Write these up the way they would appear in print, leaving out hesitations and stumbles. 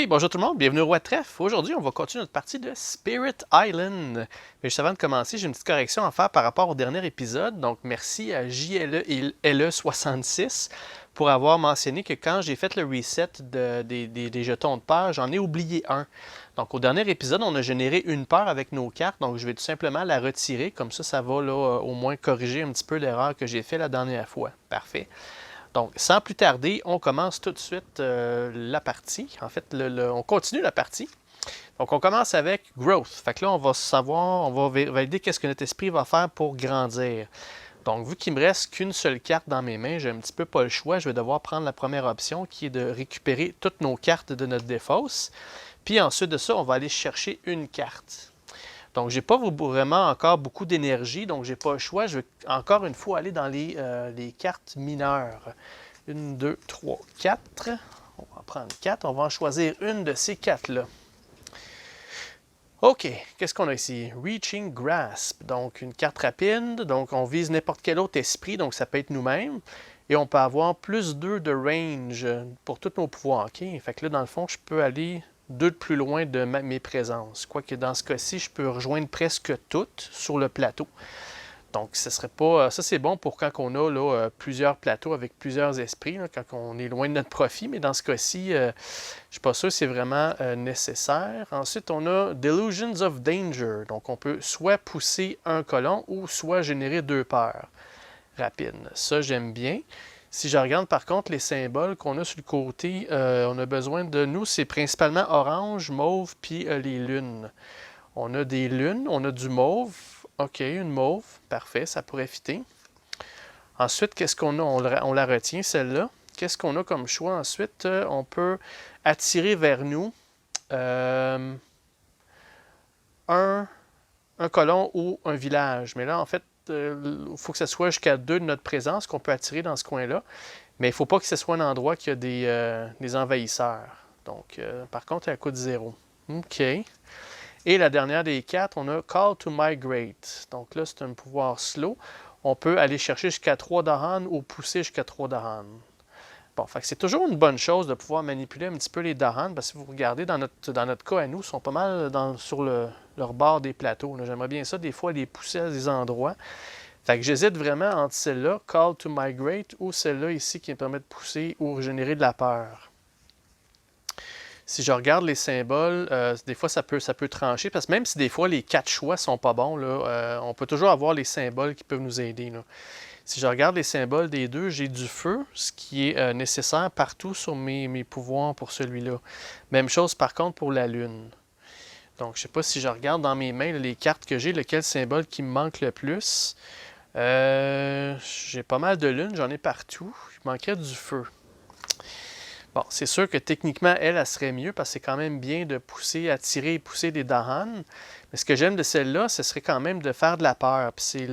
Hey, bonjour tout le monde, bienvenue au Roi de Trèfle. Aujourd'hui, on va continuer notre partie de Spirit Island. Mais juste avant de commencer, j'ai une petite correction à faire par rapport au dernier épisode. Donc, merci à JLE et LE66 pour avoir mentionné que quand j'ai fait le reset des jetons de peur, j'en ai oublié un. Donc, au dernier épisode, on a généré une peur avec nos cartes. Donc, je vais tout simplement la retirer. Comme ça va là, au moins corriger un petit peu l'erreur que j'ai fait la dernière fois. Parfait. Donc, sans plus tarder, on commence tout de suite la partie. En fait, on continue la partie. Donc, on commence avec Growth. Fait que là, on va savoir, on va valider qu'est-ce que notre esprit va faire pour grandir. Donc, vu qu'il me reste qu'une seule carte dans mes mains, j'ai un petit peu pas le choix. Je vais devoir prendre la première option qui est de récupérer toutes nos cartes de notre défausse. Puis ensuite de ça, on va aller chercher une carte. Donc, je n'ai pas vraiment encore beaucoup d'énergie, donc je n'ai pas le choix. Je vais encore une fois aller dans les cartes mineures. 1, 2, 3, 4. On va en prendre 4. On va en choisir une de ces 4-là. OK, qu'est-ce qu'on a ici? Reaching Grasp, donc une carte rapide. Donc, on vise n'importe quel autre esprit, donc ça peut être nous-mêmes. Et on peut avoir plus 2 de range pour tous nos pouvoirs. OK, fait que là, dans le fond, je peux aller 2 de plus loin de mes présences. Quoique dans ce cas-ci, je peux rejoindre presque toutes sur le plateau. Donc, ce serait pas. Ça, c'est bon pour quand on a là, plusieurs plateaux avec plusieurs esprits, là, quand on est loin de notre profit. Mais dans ce cas-ci, je ne suis pas sûr que c'est vraiment nécessaire. Ensuite, on a Delusions of Danger. Donc, on peut soit pousser un colon ou soit générer 2 peurs rapides. Ça, j'aime bien. Si je regarde par contre les symboles qu'on a sur le côté, on a besoin de nous, c'est principalement orange, mauve, puis les lunes. On a des lunes, on a du mauve. OK, une mauve, parfait, ça pourrait fitter. Ensuite, qu'est-ce qu'on a? On la retient, celle-là. Qu'est-ce qu'on a comme choix ensuite? On peut attirer vers nous un colon ou un village. Mais là, en fait, il faut que ce soit jusqu'à 2 de notre présence qu'on peut attirer dans ce coin-là. Mais il ne faut pas que ce soit un endroit qui a des envahisseurs. Donc, par contre, elle coûte 0. OK. Et la dernière des 4, on a Call to Migrate. Donc là, c'est un pouvoir slow. On peut aller chercher jusqu'à 3 Dahan ou pousser jusqu'à 3 Dahan. Bon, fait que c'est toujours une bonne chose de pouvoir manipuler un petit peu les Dahan, parce que si vous regardez dans notre cas à nous, ils sont pas mal sur leur bord des plateaux. J'aimerais bien ça, des fois, les pousser à des endroits. Fait que j'hésite vraiment entre celle-là, Call to Migrate, ou celle-là ici qui me permet de pousser ou régénérer de la peur. Si je regarde les symboles, des fois ça peut trancher, parce que même si des fois les 4 choix sont pas bons, là, on peut toujours avoir les symboles qui peuvent nous aider. Là. Si je regarde les symboles des deux, j'ai du feu, ce qui est nécessaire partout sur mes pouvoirs pour celui-là. Même chose par contre pour la lune. Donc je ne sais pas si je regarde dans mes mains là, les cartes que j'ai, lequel symbole qui me manque le plus. J'ai pas mal de lunes, j'en ai partout. Il manquerait du feu. Bon, c'est sûr que techniquement, elle serait mieux parce que c'est quand même bien de pousser, attirer et pousser des Dahan. Mais ce que j'aime de celle-là, ce serait quand même de faire de la peur. Puis c'est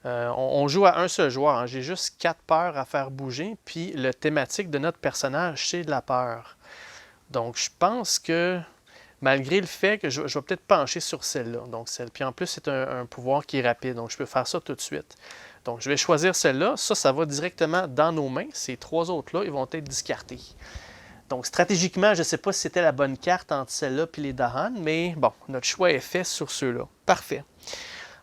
on joue à un seul joueur. Hein. J'ai juste 4 peurs à faire bouger. Puis le thématique de notre personnage, c'est de la peur. Donc, je pense que malgré le fait que je vais peut-être pencher sur celle-là. Donc, puis en plus, c'est un pouvoir qui est rapide. Donc, je peux faire ça tout de suite. Donc, je vais choisir celle-là. Ça va directement dans nos mains. Ces 3 autres-là, ils vont être discartés. Donc, stratégiquement, je ne sais pas si c'était la bonne carte entre celle-là et les Dahan, mais bon, notre choix est fait sur ceux-là. Parfait.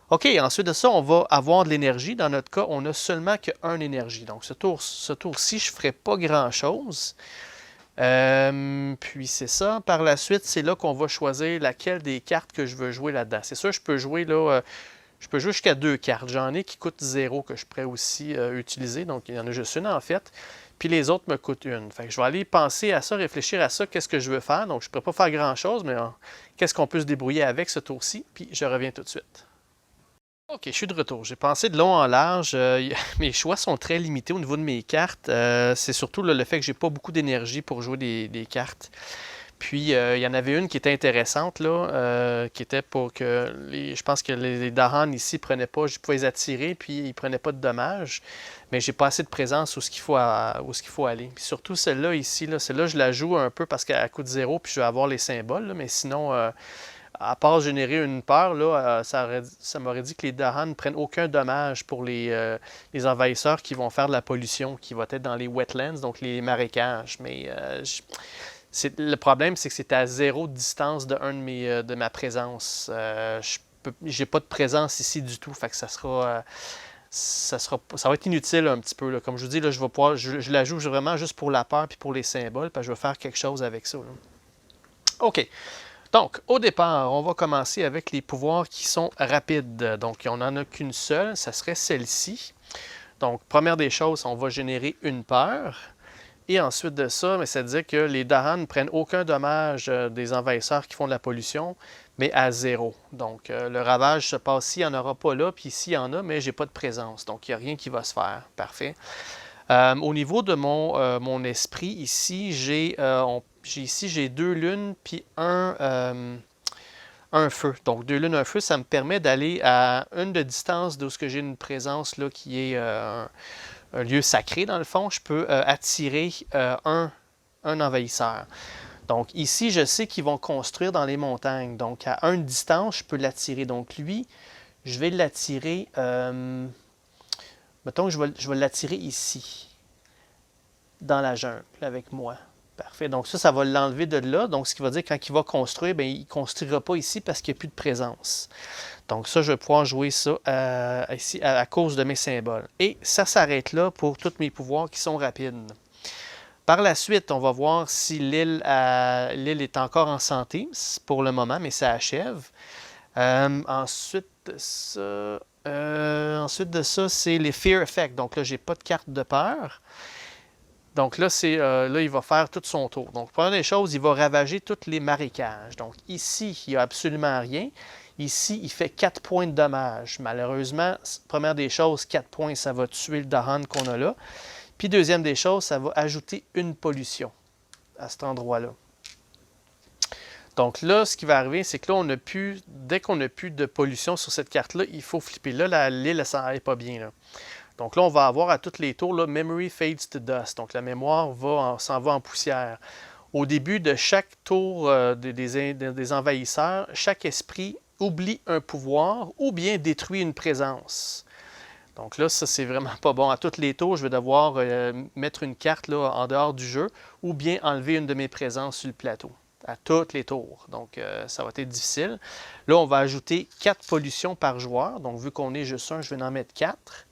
OK, ensuite de ça, on va avoir de l'énergie. Dans notre cas, on n'a seulement qu'une énergie. Donc, ce tour-ci, je ne ferai pas grand-chose. Puis c'est ça. Par la suite, c'est là qu'on va choisir laquelle des cartes que je veux jouer là-dedans. C'est sûr, je peux jouer là... je peux jouer jusqu'à 2 cartes. J'en ai qui coûtent 0 que je pourrais aussi utiliser. Donc, il y en a juste une en fait. Puis les autres me coûtent une. Fait que je vais aller penser à ça, réfléchir à ça, qu'est-ce que je veux faire. Donc, je ne pourrais pas faire grand-chose, mais qu'est-ce qu'on peut se débrouiller avec ce tour-ci. Puis je reviens tout de suite. OK, je suis de retour. J'ai pensé de long en large. Mes choix sont très limités au niveau de mes cartes. C'est surtout là, le fait que j'ai pas beaucoup d'énergie pour jouer des cartes. Puis, il y en avait une qui était intéressante, là, qui était pour que je pense que les Dahan ici prenaient pas, je pouvais les attirer, puis ils prenaient pas de dommages. Mais j'ai pas assez de présence où ce qu'il faut aller. Puis surtout celle-là ici, là, celle-là, je la joue un peu parce qu'elle coûte 0, puis je vais avoir les symboles, là, mais sinon, à part générer une peur, là, ça m'aurait dit que les Dahan ne prennent aucun dommage pour les envahisseurs qui vont faire de la pollution, qui va être dans les wetlands, donc les marécages. Mais Le problème, c'est que c'est à 0 distance de ma présence. J'ai pas de présence ici du tout, fait que ça va être inutile un petit peu. Là. Comme je vous dis, là, je l'ajoute vraiment juste pour la peur et pour les symboles, parce que je vais faire quelque chose avec ça. Là. OK. Donc, au départ, on va commencer avec les pouvoirs qui sont rapides. Donc, on n'en a qu'une seule, ça serait celle-ci. Donc, première des choses, on va générer une peur. Et ensuite de ça, ça veut dire que les Dahan ne prennent aucun dommage des envahisseurs qui font de la pollution, mais à 0. Donc, le ravage se passe ici, il n'y en aura pas là, puis ici, il y en a, mais je n'ai pas de présence. Donc, il n'y a rien qui va se faire. Parfait. Au niveau de mon esprit, ici, j'ai 2 lunes, puis un feu. Donc, 2 lunes, un feu, ça me permet d'aller à une de distance d'où j'ai une présence là, qui est un lieu sacré, dans le fond. Je peux attirer un envahisseur. Donc, ici, je sais qu'ils vont construire dans les montagnes. Donc, à une distance, je peux l'attirer. Donc, lui, je vais l'attirer... mettons que je vais l'attirer ici, dans la jungle, avec moi. Parfait. Donc ça va l'enlever de là. Donc ce qui va dire que quand il va construire, il ne construira pas ici parce qu'il n'y a plus de présence. Donc ça, je vais pouvoir jouer ça ici à cause de mes symboles. Et ça s'arrête là pour tous mes pouvoirs qui sont rapides. Par la suite, on va voir si l'île est encore en santé pour le moment, mais ça achève. Ensuite de ça, c'est les Fear Effects. Donc là, j'ai pas de carte de peur. Donc là, là, il va faire tout son tour. Donc, première des choses, il va ravager tous les marécages. Donc ici, il n'y a absolument rien. Ici, il fait 4 points de dommage. Malheureusement, première des choses, 4 points, ça va tuer le Dahan qu'on a là. Puis deuxième des choses, ça va ajouter une pollution à cet endroit-là. Donc là, ce qui va arriver, c'est que là, dès qu'on n'a plus de pollution sur cette carte-là, il faut flipper. Là, l'île, elle s'en est pas bien. Là. Donc là, on va avoir à tous les tours, là, Memory fades to dust. Donc la mémoire s'en va en poussière. Au début de chaque tour des envahisseurs, chaque esprit oublie un pouvoir ou bien détruit une présence. Donc là, ça, c'est vraiment pas bon. À tous les tours, je vais devoir mettre une carte là, en dehors du jeu ou bien enlever une de mes présences sur le plateau. À tous les tours. Donc, ça va être difficile. Là, on va ajouter 4 pollutions par joueur. Donc, vu qu'on est juste un, je vais en mettre 4.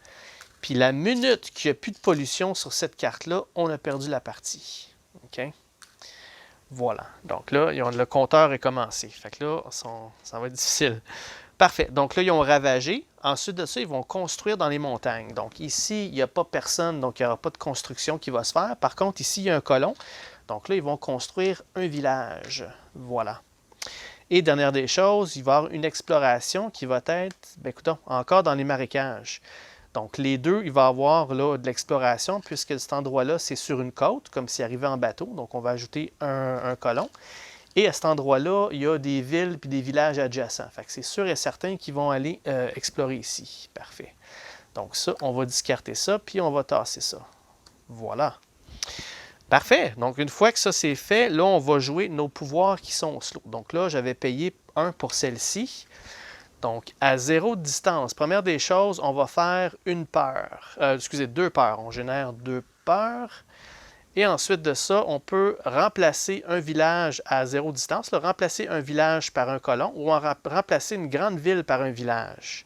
Puis la minute qu'il n'y a plus de pollution sur cette carte-là, on a perdu la partie. OK? Voilà. Donc là, le compteur est commencé. Fait que là, ça va être difficile. Parfait. Donc là, ils ont ravagé. Ensuite de ça, ils vont construire dans les montagnes. Donc ici, il n'y a pas personne, donc il n'y aura pas de construction qui va se faire. Par contre, ici, il y a un colon. Donc là, ils vont construire un village. Voilà. Et dernière des choses, il va y avoir une exploration qui va être, écoutons, encore dans les marécages. Donc, les deux, il va y avoir là, de l'exploration, puisque cet endroit-là, c'est sur une côte, comme s'il arrivait en bateau. Donc, on va ajouter un colon. Et à cet endroit-là, il y a des villes et des villages adjacents. Fait que c'est sûr et certain qu'ils vont aller explorer ici. Parfait. Donc, ça, on va discarter ça, puis on va tasser ça. Voilà. Parfait. Donc, une fois que ça c'est fait, là, on va jouer nos pouvoirs qui sont slow. Donc là, j'avais payé 1 pour celle-ci. Donc, à 0 distance, première des choses, on va faire une peur. Excusez, 2 peurs. On génère 2 peurs. Et ensuite de ça, on peut remplacer un village à 0 distance, là, remplacer un village par un colon ou remplacer une grande ville par un village.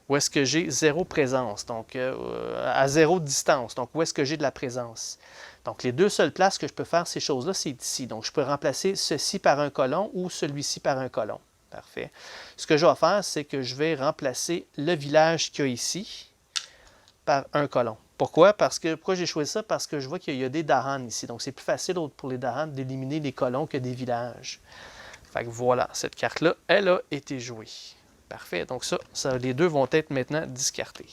Où est-ce que j'ai 0 présence, donc à 0 distance. Donc, où est-ce que j'ai de la présence? Donc, les deux seules places que je peux faire ces choses-là, c'est ici. Donc, je peux remplacer ceci par un colon ou celui-ci par un colon. Parfait. Ce que je vais faire, c'est que je vais remplacer le village qu'il y a ici par un colon. Pourquoi? Pourquoi j'ai choisi ça? Parce que je vois qu'il y a des Dahan ici. Donc, c'est plus facile pour les Dahan d'éliminer les colons que des villages. Fait que voilà, cette carte-là, elle a été jouée. Parfait. Donc ça, les deux vont être maintenant discartés.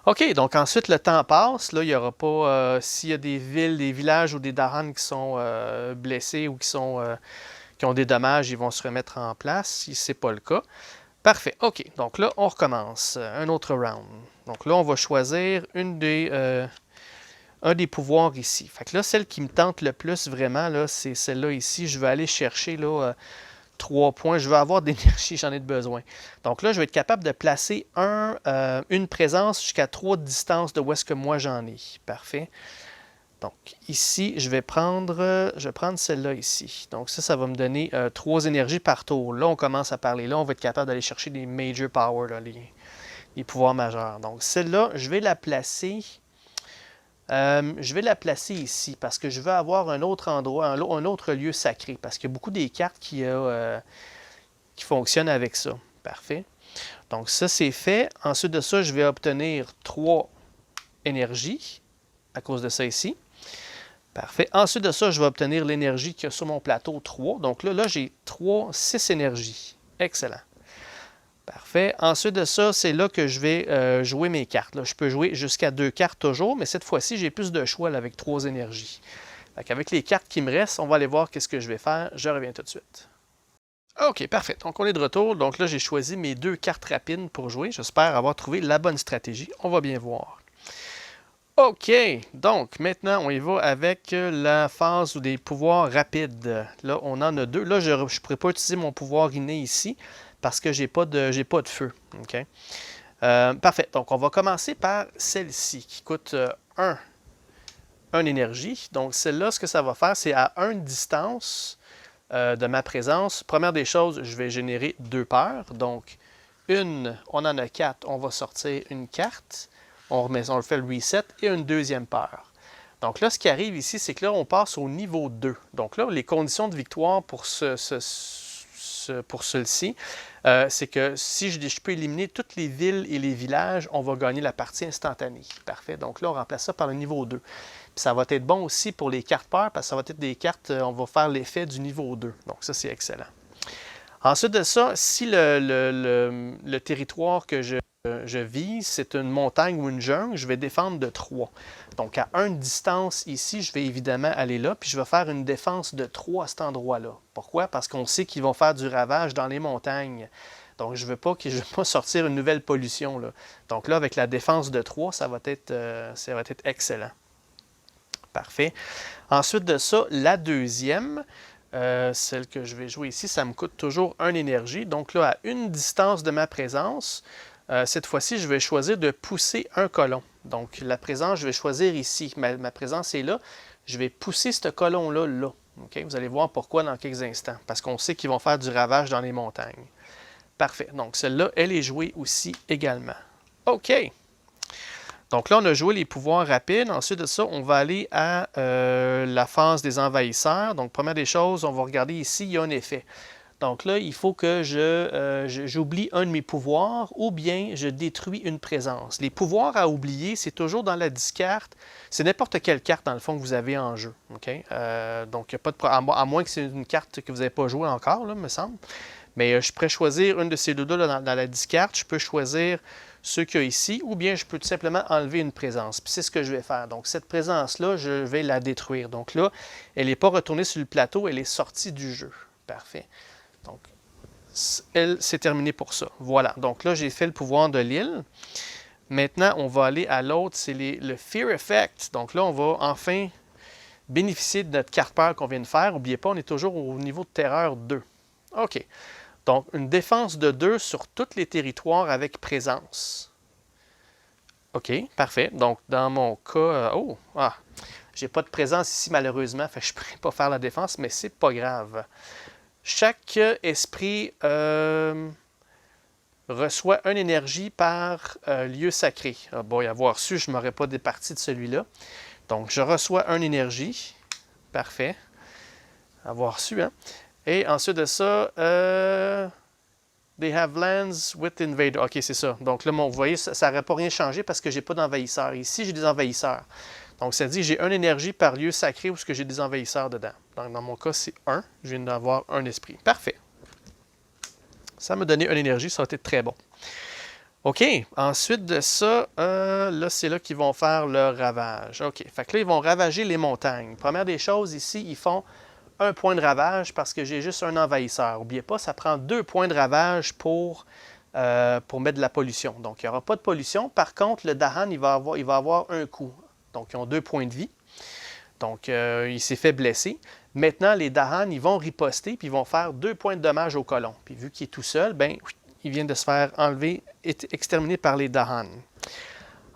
OK, donc ensuite, le temps passe. Là, il n'y aura pas... s'il y a des villes, des villages ou des Dahan qui sont blessés ou qui ont des dommages, ils vont se remettre en place. Si ce n'est pas le cas. Parfait. OK, donc là, on recommence. Un autre round. Donc là, on va choisir un des pouvoirs ici. Fait que là, celle qui me tente le plus vraiment, là, c'est celle-là ici. Je vais aller chercher là, 3 points. Je vais avoir d'énergie, j'en ai besoin. Donc là, je vais être capable de placer une présence jusqu'à 3 distances de où est-ce que moi j'en ai. Parfait. Donc, ici, je vais prendre celle-là ici. Donc, ça va me donner 3 énergies par tour. Là, on commence à parler. Là, on va être capable d'aller chercher des Major Power, là, les pouvoirs majeurs. Donc, celle-là, je vais la placer... ici parce que je veux avoir un autre endroit, un autre lieu sacré. Parce qu'il y a beaucoup des cartes qui fonctionnent avec ça. Parfait. Donc, ça, c'est fait. Ensuite de ça, je vais obtenir 3 énergies à cause de ça ici. Parfait. Ensuite de ça, je vais obtenir l'énergie qu'il y a sur mon plateau 3. Donc là j'ai 6 énergies. Excellent. Parfait. Ensuite de ça, c'est là que je vais jouer mes cartes. Là, je peux jouer jusqu'à 2 cartes toujours, mais cette fois-ci, j'ai plus de choix là, avec 3 énergies. Avec les cartes qui me restent, on va aller voir qu'est-ce que je vais faire. Je reviens tout de suite. OK, parfait. Donc, on est de retour. Donc là, j'ai choisi mes 2 cartes rapides pour jouer. J'espère avoir trouvé la bonne stratégie. On va bien voir. OK, donc maintenant on y va avec la phase ou des pouvoirs rapides. Là, on en a 2. Là, je ne pourrais pas utiliser mon pouvoir inné ici parce que j'ai pas de feu. OK? Parfait. Donc, on va commencer par celle-ci qui coûte 1 énergie. Donc, celle-là, ce que ça va faire, c'est à 1 distance de ma présence. Première des choses, je vais générer 2 peurs. Donc, on en a 4, on va sortir une carte. On le fait le reset et une deuxième peur. Donc là, ce qui arrive ici, c'est que là, on passe au niveau 2. Donc là, les conditions de victoire pour celle-ci, c'est que si je peux éliminer toutes les villes et les villages, on va gagner la partie instantanée. Parfait. Donc là, on remplace ça par le niveau 2. Puis ça va être bon aussi pour les cartes peurs, parce que ça va être des cartes, on va faire l'effet du niveau 2. Donc ça, c'est excellent. Ensuite de ça, si le territoire que je vise, c'est une montagne ou une jungle, je vais défendre de 3. Donc, à 1 distance ici, je vais évidemment aller là, puis je vais faire une défense de 3 à cet endroit-là. Pourquoi? Parce qu'on sait qu'ils vont faire du ravage dans les montagnes. Donc, je ne veux pas sortir une nouvelle pollution, là. Donc là, avec la défense de 3, ça va être excellent. Parfait. Ensuite de ça, la deuxième... celle que je vais jouer ici, ça me coûte toujours 1 énergie. Donc là, à une distance de ma présence, cette fois-ci, je vais choisir de pousser un colon. Donc la présence, je vais choisir ici. Ma présence est là. Je vais pousser ce colon-là, là. Okay? Vous allez voir pourquoi dans quelques instants. Parce qu'on sait qu'ils vont faire du ravage dans les montagnes. Parfait. Donc celle-là, elle est jouée aussi également. OK. Donc là, on a joué les pouvoirs rapides. Ensuite de ça, on va aller à la phase des envahisseurs. Donc, première des choses, on va regarder ici, il y a un effet. Donc là, il faut que j'oublie un de mes pouvoirs ou bien je détruis une présence. Les pouvoirs à oublier, c'est toujours dans la discarte. C'est n'importe quelle carte, dans le fond, que vous avez en jeu. Okay? Donc, il n'y a pas de à moins que c'est une carte que vous n'avez pas jouée encore, là, me semble. Mais je pourrais choisir une de ces deux-là dans la discarte. Je peux choisir ceux qu'il y a ici, ou bien je peux tout simplement enlever une présence. Puis c'est ce que je vais faire. Donc, cette présence-là, je vais la détruire. Donc là, elle n'est pas retournée sur le plateau, elle est sortie du jeu. Parfait. Donc, elle, c'est terminé pour ça. Voilà. Donc là, j'ai fait le pouvoir de l'île. Maintenant, on va aller à l'autre, c'est le Fear Effect. Donc là, on va enfin bénéficier de notre carte peur qu'on vient de faire. N'oubliez pas, on est toujours au niveau de terreur 2. OK. Donc, une défense de 2 sur tous les territoires avec présence. OK, parfait. Donc, dans mon cas... j'ai pas de présence ici, malheureusement, fait que je ne pourrais pas faire la défense, mais c'est pas grave. Chaque esprit reçoit une énergie par lieu sacré. Bon, y avoir su, je ne m'aurais pas départi de celui-là. Donc, je reçois une énergie. Parfait. Avoir su, hein? Et ensuite de ça, they have lands with invader. OK, c'est ça. Donc là, vous voyez, ça n'aurait pas rien changé parce que je n'ai pas d'envahisseurs. Ici, j'ai des envahisseurs. Donc, ça dit j'ai une énergie par lieu sacré où j'ai des envahisseurs dedans. Donc, dans mon cas, c'est 1. Je viens d'avoir un esprit. Parfait. Ça m'a donné une énergie. Ça a été très bon. OK. Ensuite de ça, là, c'est là qu'ils vont faire leur ravage. OK. Fait que là, ils vont ravager les montagnes. Première des choses, ici, ils font 1 point de ravage parce que j'ai juste un envahisseur. N'oubliez pas, ça prend 2 points de ravage pour mettre de la pollution. Donc, il n'y aura pas de pollution. Par contre, le Dahan, il va avoir un coup. Donc, ils ont 2 points de vie. Donc, il s'est fait blesser. Maintenant, les Dahan, ils vont riposter puis ils vont faire 2 points de dommage au colon. Puis, vu qu'il est tout seul, ben, il vient de se faire enlever, exterminer par les Dahan.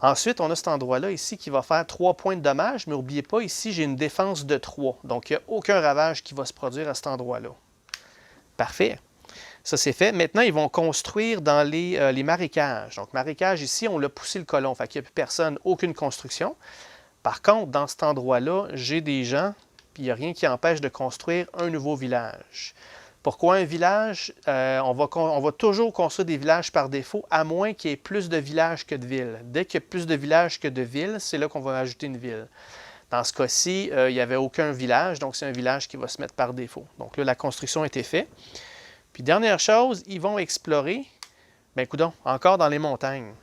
Ensuite, on a cet endroit-là ici qui va faire 3 points de dommage, mais n'oubliez pas, ici, j'ai une défense de 3. Donc, il n'y a aucun ravage qui va se produire à cet endroit-là. Parfait. Ça, c'est fait. Maintenant, ils vont construire dans les marécages. Donc, marécage, ici, on l'a poussé le colon. Fait qu'il n'y a plus personne, aucune construction. Par contre, dans cet endroit-là, j'ai des gens, puis il n'y a rien qui empêche de construire un nouveau village. Pourquoi un village? On va toujours construire des villages par défaut, à moins qu'il y ait plus de villages que de villes. Dès qu'il y a plus de villages que de villes, c'est là qu'on va ajouter une ville. Dans ce cas-ci, il n'y avait aucun village, donc c'est un village qui va se mettre par défaut. Donc là, la construction a été faite. Puis dernière chose, ils vont explorer, bien coudonc, encore dans les montagnes.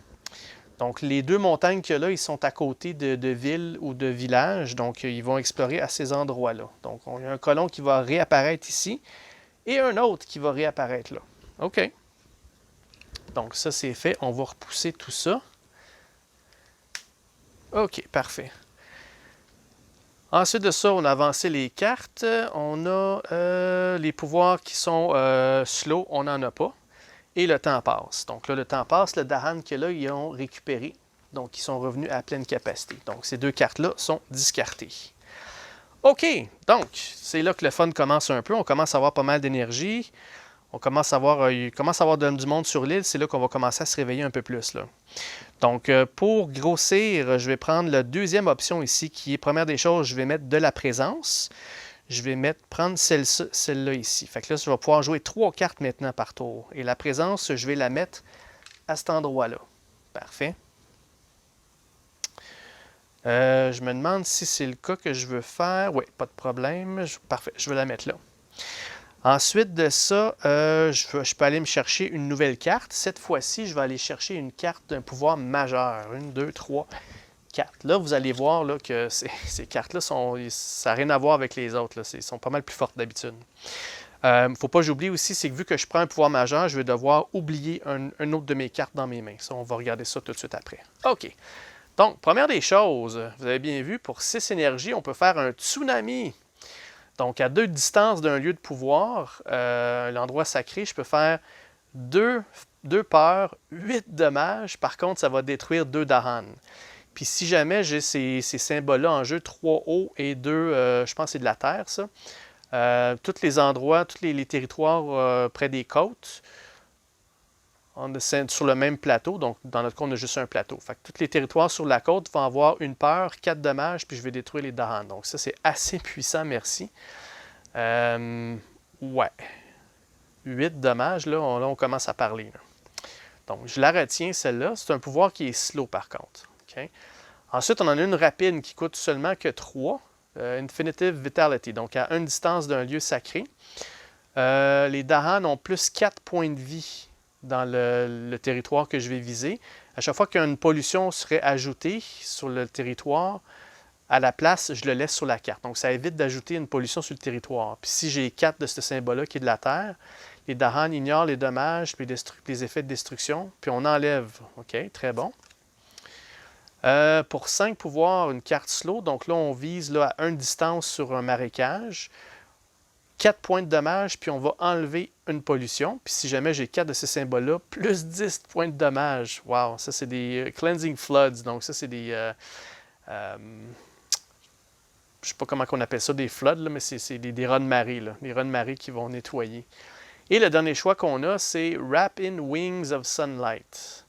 Donc les deux montagnes qu'il y a là, ils sont à côté de villes ou de villages, donc ils vont explorer à ces endroits-là. Donc il y a un colon qui va réapparaître ici et un autre qui va réapparaître là. OK. Donc ça c'est fait, on va repousser tout ça. OK, parfait. Ensuite de ça, on a avancé les cartes. On a les pouvoirs qui sont slow, on n'en a pas. Et le temps passe. Donc là, le temps passe. Le Dahan qui est là, ils ont récupéré. Donc, ils sont revenus à pleine capacité. Donc, ces deux cartes-là sont discartées. OK. Donc, c'est là que le fun commence un peu. On commence à avoir pas mal d'énergie. On commence à avoir, du monde sur l'île. C'est là qu'on va commencer à se réveiller un peu plus, là. Donc, pour grossir, je vais prendre la deuxième option ici, qui est, première des choses, je vais mettre de la présence. Je vais prendre celle-là ici. Fait que là, je vais pouvoir jouer 3 cartes maintenant par tour. Et la présence, je vais la mettre à cet endroit-là. Parfait. Je me demande si c'est le cas que je veux faire. Oui, pas de problème. Parfait, je vais la mettre là. Ensuite de ça, je peux aller me chercher une nouvelle carte. Cette fois-ci, je vais aller chercher une carte d'un pouvoir majeur. 1, 2, 3, 4. Là, vous allez voir là, que ces cartes-là, ça n'a rien à voir avec les autres. Elles sont pas mal plus fortes d'habitude. Il ne faut pas que j'oublie aussi, c'est que vu que je prends un pouvoir majeur, je vais devoir oublier un autre de mes cartes dans mes mains. Ça, on va regarder ça tout de suite après. OK. Donc, première des choses, vous avez bien vu, pour 6 énergies, on peut faire un tsunami. Donc, à 2 distances d'un lieu de pouvoir, l'endroit sacré, je peux faire 2 peurs, 8 dommages. Par contre, ça va détruire 2 Dahan. Puis si jamais j'ai ces symboles-là en jeu, 3 eaux et 2, je pense que c'est de la terre, ça. Tous les endroits, tous les territoires près des côtes, on est sur le même plateau. Donc, dans notre cas, on a juste un plateau. Fait que tous les territoires sur la côte vont avoir une peur, 4 dommages, puis je vais détruire les Dahan. Donc ça, c'est assez puissant, merci. Ouais. 8 dommages, là, on commence à parler. Là. Donc, je la retiens, celle-là. C'est un pouvoir qui est slow, par contre. Okay? Ensuite, on en a une rapide qui coûte seulement que 3. Infinitive Vitality. Donc, à une distance d'un lieu sacré. Les Dahan ont plus 4 points de vie dans le territoire que je vais viser. À chaque fois qu'une pollution serait ajoutée sur le territoire, à la place, je le laisse sur la carte. Donc, ça évite d'ajouter une pollution sur le territoire. Puis si j'ai 4 de ce symbole-là qui est de la terre, les Dahan ignorent les dommages puis les effets de destruction, puis on enlève. OK, très bon. Pour 5 pouvoirs, une carte slow. Donc là, on vise là, à une distance sur un marécage. 4 points de dommage, puis on va enlever une pollution. Puis si jamais j'ai 4 de ces symboles-là, plus 10 points de dommage. Wow, ça c'est des Cleansing Floods. Donc ça c'est des... je ne sais pas comment on appelle ça, des floods, là, mais c'est des rats de marée. Là, des rats de marée qui vont nettoyer. Et le dernier choix qu'on a, c'est Wrap in Wings of Sunlight.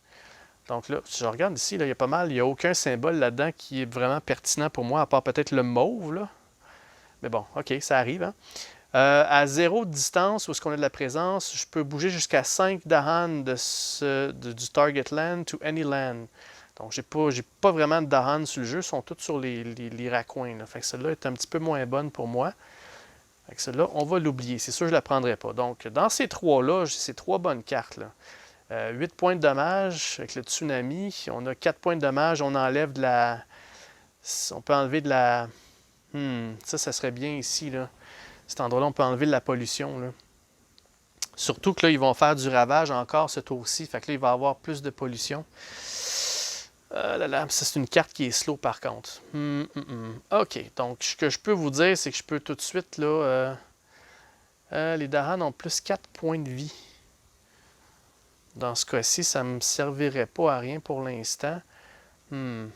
Donc là, si je regarde ici, là, il y a pas mal, il n'y a aucun symbole là-dedans qui est vraiment pertinent pour moi, à part peut-être le mauve. Là. Mais bon, OK, ça arrive. Hein? À 0 distance, où est-ce qu'on a de la présence, je peux bouger jusqu'à 5 Dahan du target land to any land. Donc, j'ai pas vraiment de Dahan sur le jeu, ils sont tous sur les raccoins. Là. Fait que celle-là est un petit peu moins bonne pour moi. Fait que celle-là, on va l'oublier. C'est sûr que je ne la prendrai pas. Donc, dans ces 3-là, j'ai ces 3 bonnes cartes. Là. 8 points de dommage avec le tsunami. On a 4 points de dommage. On enlève de la... On peut enlever de la... Ça serait bien ici, là. Cet endroit-là, on peut enlever de la pollution. Là. Surtout que là, ils vont faire du ravage encore ce tour-ci. Fait que là, il va y avoir plus de pollution. Ça, c'est une carte qui est slow, par contre. OK. Donc, ce que je peux vous dire, c'est que je peux tout de suite, là... les Dahan ont plus 4 points de vie. Dans ce cas-ci, ça ne me servirait pas à rien pour l'instant. Hmm.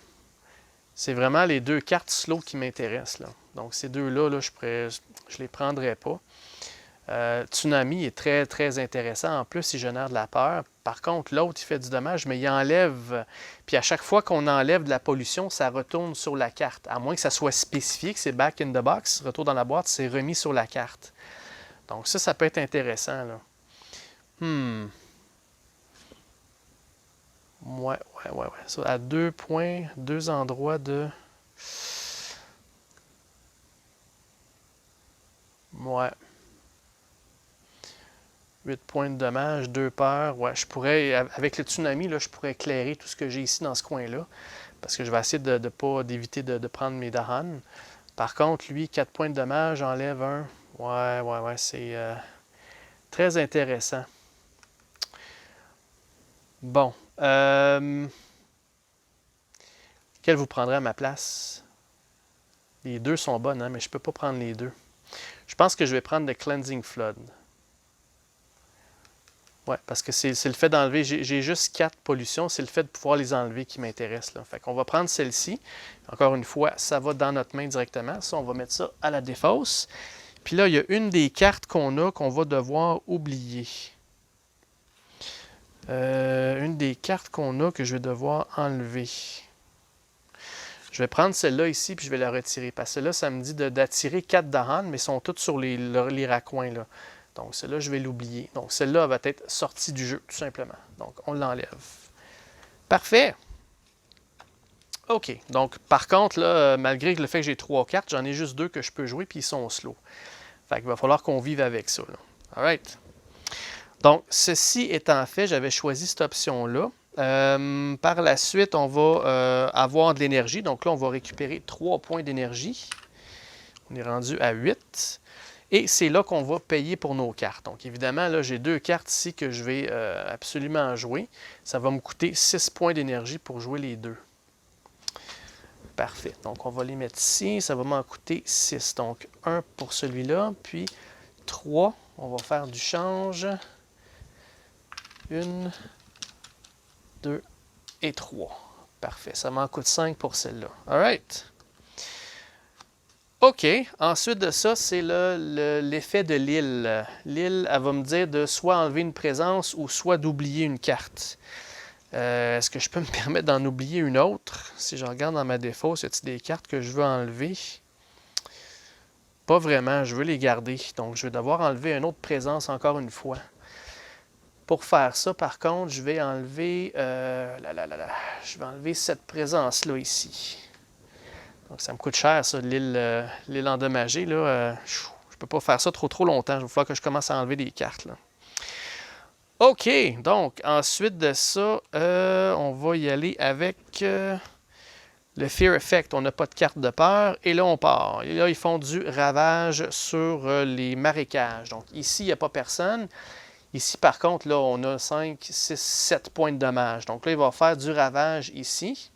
C'est vraiment les deux cartes slow qui m'intéressent, là. Donc, ces deux-là, là, je les prendrais pas. Tsunami est très, très intéressant. En plus, il génère de la peur. Par contre, l'autre, il fait du dommage, mais il enlève. Puis à chaque fois qu'on enlève de la pollution, ça retourne sur la carte. À moins que ça soit spécifié, que c'est back in the box, retour dans la boîte, c'est remis sur la carte. Donc ça peut être intéressant, là. Hmm. Ouais. Ça, à 2 points, 2 endroits de. Ouais. 8 points de dommage, 2 peurs. Ouais, je pourrais, avec le tsunami, là, je pourrais éclairer tout ce que j'ai ici dans ce coin-là. Parce que je vais essayer d'éviter de prendre mes Dahan. Par contre, lui, 4 points de dommage, enlève un. Ouais, c'est très intéressant. Bon. Quelle vous prendrez à ma place? Les deux sont bonnes, hein, mais je ne peux pas prendre les deux. Je pense que je vais prendre le Cleansing Flood. Ouais, parce que c'est le fait d'enlever. J'ai juste 4 pollutions, c'est le fait de pouvoir les enlever qui m'intéresse, là. Fait qu'on va prendre celle-ci. Encore une fois, ça va dans notre main directement. Ça, on va mettre ça à la défausse. Puis là, il y a une des cartes qu'on a qu'on va devoir oublier. Une des cartes qu'on a que je vais devoir enlever. Je vais prendre celle-là ici, puis je vais la retirer. Parce que là, ça me dit d'attirer 4 Dahan, mais ils sont toutes sur les raccoins, là. Donc, celle-là, je vais l'oublier. Donc, celle-là va être sortie du jeu, tout simplement. Donc, on l'enlève. Parfait. OK. Donc, par contre, là, malgré le fait que j'ai 3 cartes, j'en ai juste 2 que je peux jouer, puis ils sont slow. Fait qu'il va falloir qu'on vive avec ça, là. All right. Donc, ceci étant fait, j'avais choisi cette option-là. Par la suite, on va avoir de l'énergie. Donc là, on va récupérer 3 points d'énergie. On est rendu à 8. Et c'est là qu'on va payer pour nos cartes. Donc évidemment, là, j'ai 2 cartes ici que je vais absolument jouer. Ça va me coûter 6 points d'énergie pour jouer les 2. Parfait. Donc on va les mettre ici. Ça va m'en coûter 6. Donc 1 pour celui-là, puis 3. On va faire du change. 1, 2 et 3. Parfait. Ça m'en coûte 5 pour celle-là. All right. OK. Ensuite de ça, c'est l'effet de l'île. L'île, elle va me dire de soit enlever une présence ou soit d'oublier une carte. Est-ce que je peux me permettre d'en oublier une autre? Si je regarde dans ma défausse, y a-t-il des cartes que je veux enlever? Pas vraiment, je veux les garder. Donc, je vais devoir enlever une autre présence encore une fois. Pour faire ça, par contre, je vais enlever, je vais enlever cette présence-là ici. Donc, ça me coûte cher, ça, l'île endommagée. Là, je ne peux pas faire ça trop longtemps. Il va falloir que je commence à enlever des cartes, là. OK, donc, ensuite de ça, on va y aller avec le Fear Effect. On n'a pas de carte de peur. Et là, on part. Et là, ils font du ravage sur les marécages. Donc, ici, il n'y a pas personne. Ici, par contre, là, on a 5, 6, 7 points de dommage. Donc là, il va faire du ravage ici.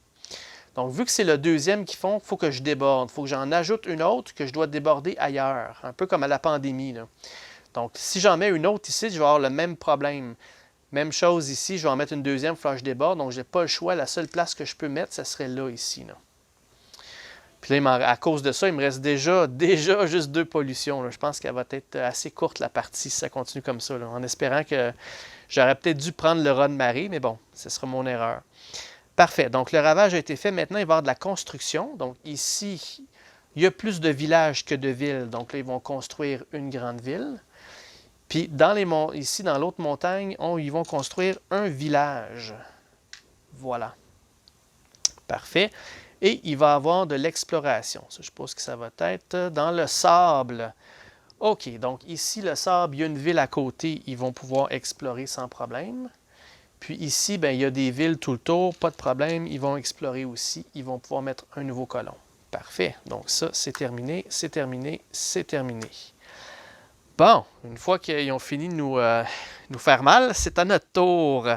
Donc, vu que c'est le deuxième qu'ils font, il faut que je déborde. Il faut que j'en ajoute une autre que je dois déborder ailleurs. Un peu comme à la pandémie, là. Donc, si j'en mets une autre ici, je vais avoir le même problème. Même chose ici, je vais en mettre une deuxième, il faut que je déborde. Donc, je n'ai pas le choix. La seule place que je peux mettre, ça serait là, ici, là. Puis là, à cause de ça, il me reste déjà juste 2 pollutions, là. Je pense qu'elle va être assez courte, la partie, si ça continue comme ça, là, en espérant que j'aurais peut-être dû prendre le raz de marée, mais bon, ce sera mon erreur. Parfait. Donc, le ravage a été fait. Maintenant, il va y avoir de la construction. Donc, ici, il y a plus de villages que de villes. Donc, là, ils vont construire une grande ville. Puis, ici, dans l'autre montagne, ils vont construire un village. Voilà. Parfait. Et il va y avoir de l'exploration. Ça, je suppose que ça va être dans le sable. OK. Donc, ici, le sable, il y a une ville à côté. Ils vont pouvoir explorer sans problème. Puis ici, bien, il y a des villes tout le tour, pas de problème, ils vont explorer aussi, ils vont pouvoir mettre un nouveau colon. Parfait, donc ça, c'est terminé, c'est terminé, c'est terminé. Bon, une fois qu'ils ont fini de nous faire mal, c'est à notre tour.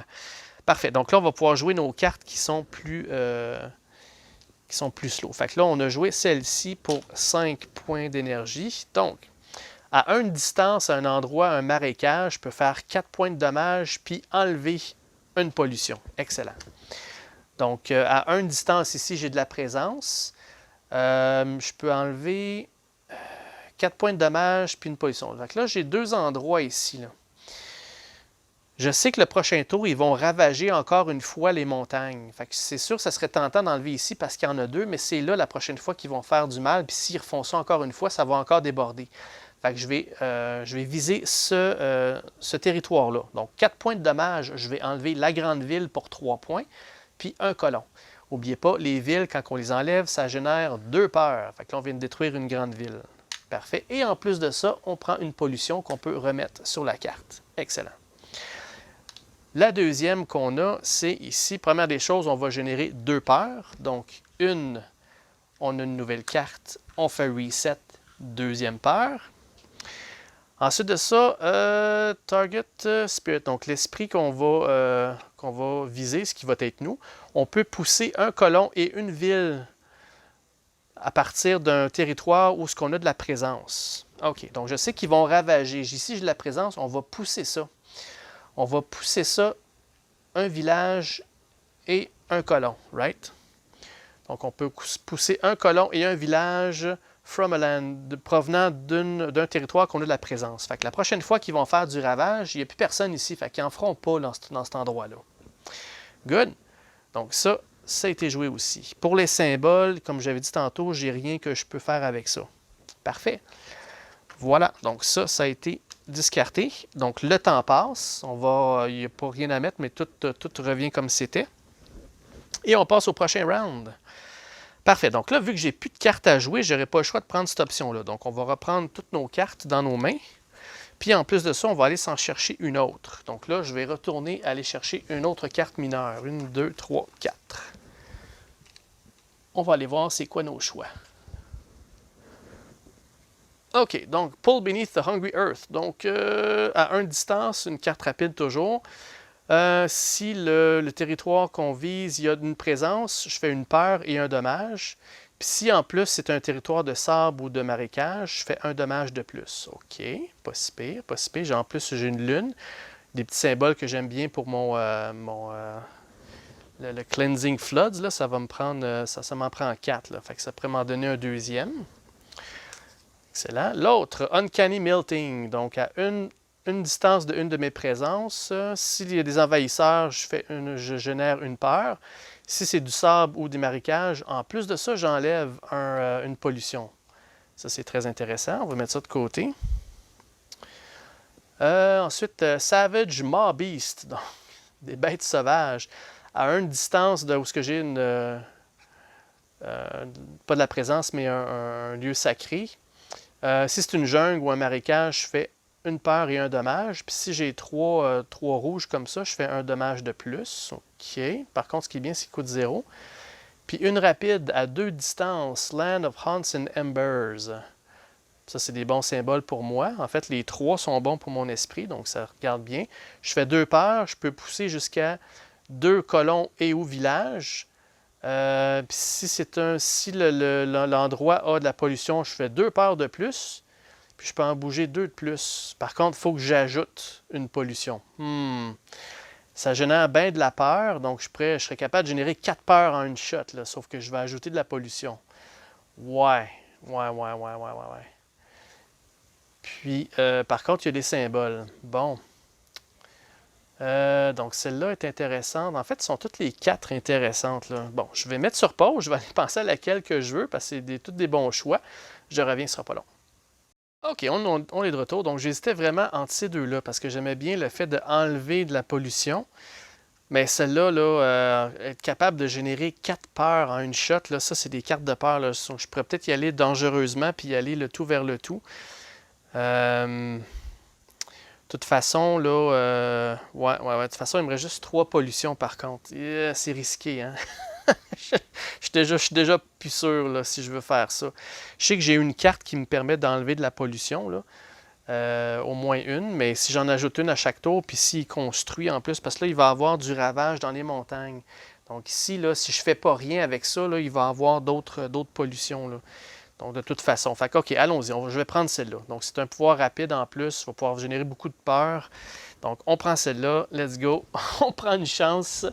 Parfait, donc là, on va pouvoir jouer nos cartes qui sont plus slow. Fait que là, on a joué celle-ci pour 5 points d'énergie. Donc, à une distance, à un endroit, un marécage, je peux faire 4 points de dommage, puis enlever une pollution. Excellent. Donc, à une distance ici, j'ai de la présence. Je peux enlever 4 points de dommage puis une pollution. Donc là, j'ai 2 endroits ici. Là. Je sais que le prochain tour, ils vont ravager encore une fois les montagnes. Fait que c'est sûr que ça serait tentant d'enlever ici parce qu'il y en a 2, mais c'est là la prochaine fois qu'ils vont faire du mal. Puis s'ils refont ça encore une fois, ça va encore déborder. Fait que je vais viser ce territoire-là. Donc 4 points de dommage, je vais enlever la grande ville pour 3 points, puis un colon. N'oubliez pas, les villes, quand on les enlève, ça génère 2 peurs. Fait que là, on vient de détruire une grande ville. Parfait. Et en plus de ça, on prend une pollution qu'on peut remettre sur la carte. Excellent. La deuxième qu'on a, c'est ici. Première des choses, on va générer 2 peurs. Donc, on a une nouvelle carte. On fait reset, deuxième peur. Ensuite de ça, Target Spirit, donc l'esprit qu'on va viser, ce qui va être nous. On peut pousser un colon et une ville à partir d'un territoire où ce qu'on a de la présence. OK, donc je sais qu'ils vont ravager. Ici, j'ai de la présence, on va pousser ça. On va pousser ça, un village et un colon, right? Donc, on peut pousser un colon et un village from a land, provenant d'un territoire qu'on a de la présence. Fait que la prochaine fois qu'ils vont faire du ravage, il n'y a plus personne ici, fait qu'ils n'en feront pas dans cet endroit-là. Good. Donc, ça a été joué aussi. Pour les symboles, comme j'avais dit tantôt, j'ai rien que je peux faire avec ça. Parfait. Voilà. Donc, ça a été discarté. Donc, le temps passe. Il n'y a pas rien à mettre, mais tout revient comme c'était. Et on passe au prochain round. Parfait. Donc là, vu que j'ai plus de cartes à jouer, je n'aurai pas le choix de prendre cette option-là. Donc, on va reprendre toutes nos cartes dans nos mains. Puis, en plus de ça, on va aller s'en chercher une autre. Donc là, je vais retourner aller chercher une autre carte mineure. 1, 2, 3, 4. On va aller voir c'est quoi nos choix. OK, donc Pull Beneath the Hungry Earth. Donc, à une distance, une carte rapide toujours. Si le territoire qu'on vise, il y a une présence, je fais une peur et un dommage. Puis si en plus c'est un territoire de sable ou de marécage, je fais un dommage de plus. OK, pas si pire, pas si pire. En plus, j'ai une lune, des petits symboles que j'aime bien pour le Cleansing Floods. Là, ça va me prendre, ça m'en prend 4. Là, fait que ça pourrait m'en donner un deuxième. Excellent. L'autre, Uncanny Melting. Donc, à une distance de une de mes présences, s'il y a des envahisseurs, je génère une peur. Si c'est du sable ou des marécages, en plus de ça, j'enlève une pollution. Ça, c'est très intéressant. On va mettre ça de côté. Ensuite, Savage Maw Beast. Donc, des bêtes sauvages. À une distance de où ce que j'ai pas de la présence, mais un lieu sacré. Si c'est une jungle ou un marécage, je fais une peur et un dommage. Puis si j'ai trois rouges comme ça, je fais un dommage de plus. OK. Par contre, ce qui est bien, c'est qu'il coûte 0. Puis une rapide à 2 distances, Land of Haunts and Embers. Ça, c'est des bons symboles pour moi. En fait, les 3 sont bons pour mon esprit, donc ça regarde bien. Je fais 2 peurs, je peux pousser jusqu'à 2 colons et ou villages. Puis si l'endroit a de la pollution, je fais 2 peurs de plus. Puis je peux en bouger 2 de plus. Par contre, il faut que j'ajoute une pollution. Ça génère bien de la peur, donc je serais capable de générer 4 peurs en une shot, là, sauf que je vais ajouter de la pollution. Ouais. Puis, par contre, il y a des symboles. Bon. Donc, celle-là est intéressante. En fait, sont toutes les 4 intéressantes, là. Bon, je vais mettre sur pause. Je vais aller penser à laquelle que je veux, parce que c'est tous des bons choix. Je reviens, ce sera pas long. OK, on est de retour. Donc, j'hésitais vraiment entre ces deux-là, parce que j'aimais bien le fait d'enlever de la pollution. Mais celle-là, là, être capable de générer 4 peurs en une shot, là, ça, c'est des cartes de peur. Là. Je pourrais peut-être y aller dangereusement, puis y aller le tout vers le tout. De toute façon, là, de toute façon, il me reste juste 3 pollutions par contre. C'est risqué, hein? Je suis déjà plus sûr là, si je veux faire ça. Je sais que j'ai une carte qui me permet d'enlever de la pollution, là. Au moins une, mais si j'en ajoute une à chaque tour, puis s'il construit en plus, parce que là, il va y avoir du ravage dans les montagnes. Donc ici, là, si je ne fais pas rien avec ça, là, il va y avoir d'autres pollutions, là. Donc, de toute façon. Fait que, OK, allons-y. Je vais prendre celle-là. Donc, c'est un pouvoir rapide en plus. Il va pouvoir générer beaucoup de peur. Donc, on prend celle-là. Let's go. On prend une chance.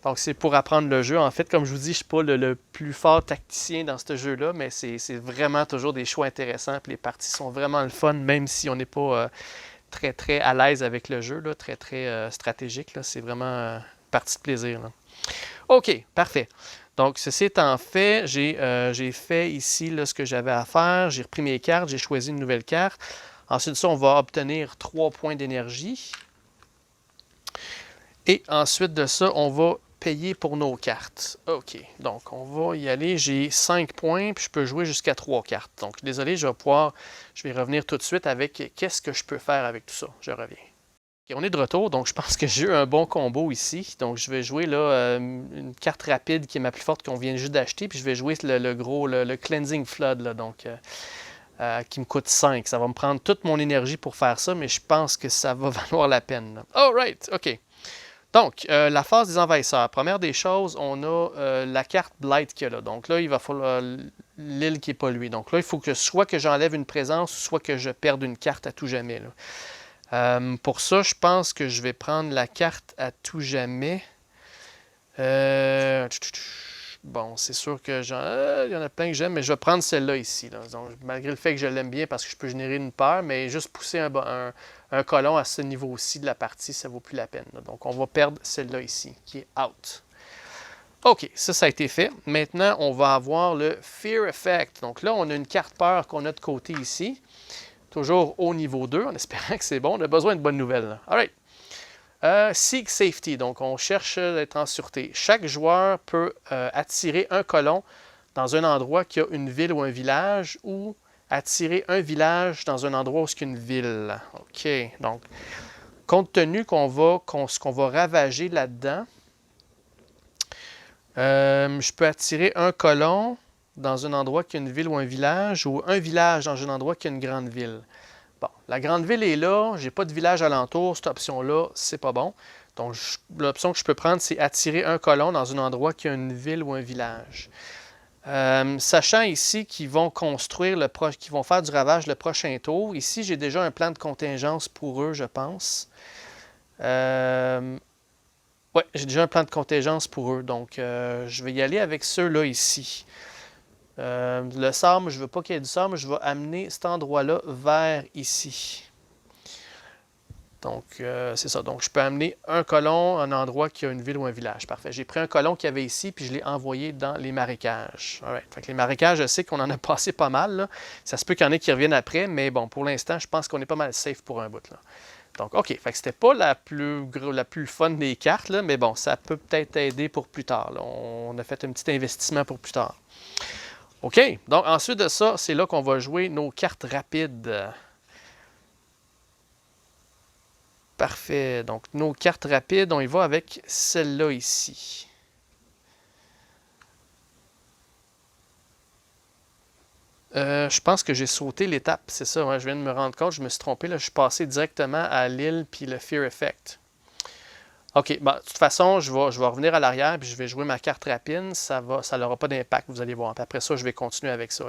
Donc, c'est pour apprendre le jeu. En fait, comme je vous dis, je ne suis pas le plus fort tacticien dans ce jeu-là, mais c'est vraiment toujours des choix intéressants. Puis les parties sont vraiment le fun, même si on n'est pas très, très à l'aise avec le jeu, là, très, très stratégique. C'est vraiment une partie de plaisir. Là. OK, parfait. Donc, ceci étant fait, j'ai fait ici là, ce que j'avais à faire. J'ai repris mes cartes, j'ai choisi une nouvelle carte. Ensuite de ça, on va obtenir 3 points d'énergie. Et ensuite de ça, on va payer pour nos cartes. OK, donc on va y aller. J'ai 5 points, puis je peux jouer jusqu'à 3 cartes. Donc, désolé, je vais revenir tout de suite avec qu'est-ce que je peux faire avec tout ça. Je reviens. Okay, on est de retour, donc je pense que j'ai eu un bon combo ici. Donc, je vais jouer là, une carte rapide qui est ma plus forte qu'on vient juste d'acheter, puis je vais jouer le Cleansing Flood, là, donc, qui me coûte 5. Ça va me prendre toute mon énergie pour faire ça, mais je pense que ça va valoir la peine. All right, OK. Donc, la phase des envahisseurs. Première des choses, on a la carte Blight qu'il y a là. Donc là, il va falloir l'île qui est polluée. Donc là, il faut que soit que j'enlève une présence, soit que je perde une carte à tout jamais. Là. Pour ça, je pense que je vais prendre la carte à tout jamais. Bon, c'est sûr que il y en a plein que j'aime, mais je vais prendre celle-là ici. Là. Donc, malgré le fait que je l'aime bien parce que je peux générer une peur, mais juste pousser un colon à ce niveau-ci de la partie, ça ne vaut plus la peine. Là. Donc, on va perdre celle-là ici, qui est out. OK, ça a été fait. Maintenant, on va avoir le Fear Effect. Donc là, on a une carte peur qu'on a de côté ici. Toujours au niveau 2, en espérant que c'est bon. On a besoin de bonnes nouvelles. All right. Seek Safety, donc on cherche d'être en sûreté. Chaque joueur peut attirer un colon dans un endroit qui a une ville ou un village ou attirer un village dans un endroit où il y a une ville. OK, donc compte tenu qu'on va ravager là-dedans, je peux attirer un colon dans un endroit qui a une ville ou un village ou un village dans un endroit qui a une grande ville. Bon, la grande ville est là, j'ai pas de village alentour, cette option-là, c'est pas bon. Donc, l'option que je peux prendre, c'est attirer un colon dans un endroit qui a une ville ou un village. Sachant ici qu'ils vont construire qu'ils vont faire du ravage le prochain tour, ici, j'ai déjà un plan de contingence pour eux, je pense. Oui, j'ai déjà un plan de contingence pour eux, donc je vais y aller avec ceux-là ici. Le sable, je ne veux pas qu'il y ait du sable, je vais amener cet endroit-là vers ici. Donc, c'est ça. Donc, je peux amener un colon à un endroit qui a une ville ou un village. Parfait. J'ai pris un colon qu'il y avait ici, puis je l'ai envoyé dans les marécages. All right. Fait que les marécages, je sais qu'on en a passé pas mal. Là. Ça se peut qu'il y en ait qui reviennent après, mais bon, pour l'instant, je pense qu'on est pas mal safe pour un bout. Là. Donc, OK. Fait que c'était pas la plus fun des cartes, là, mais bon, ça peut peut-être aider pour plus tard. Là. On a fait un petit investissement pour plus tard. OK, donc ensuite de ça, c'est là qu'on va jouer nos cartes rapides. Parfait, donc nos cartes rapides, on y va avec celle-là ici. Je pense que j'ai sauté l'étape, c'est ça, hein, je viens de me rendre compte, je me suis trompé, là, je suis passé directement à l'île puis le Fear Effect. OK, bon, de toute façon, je vais revenir à l'arrière puis je vais jouer ma carte rapide. Ça n'aura pas d'impact, vous allez voir. Puis après ça, je vais continuer avec ça.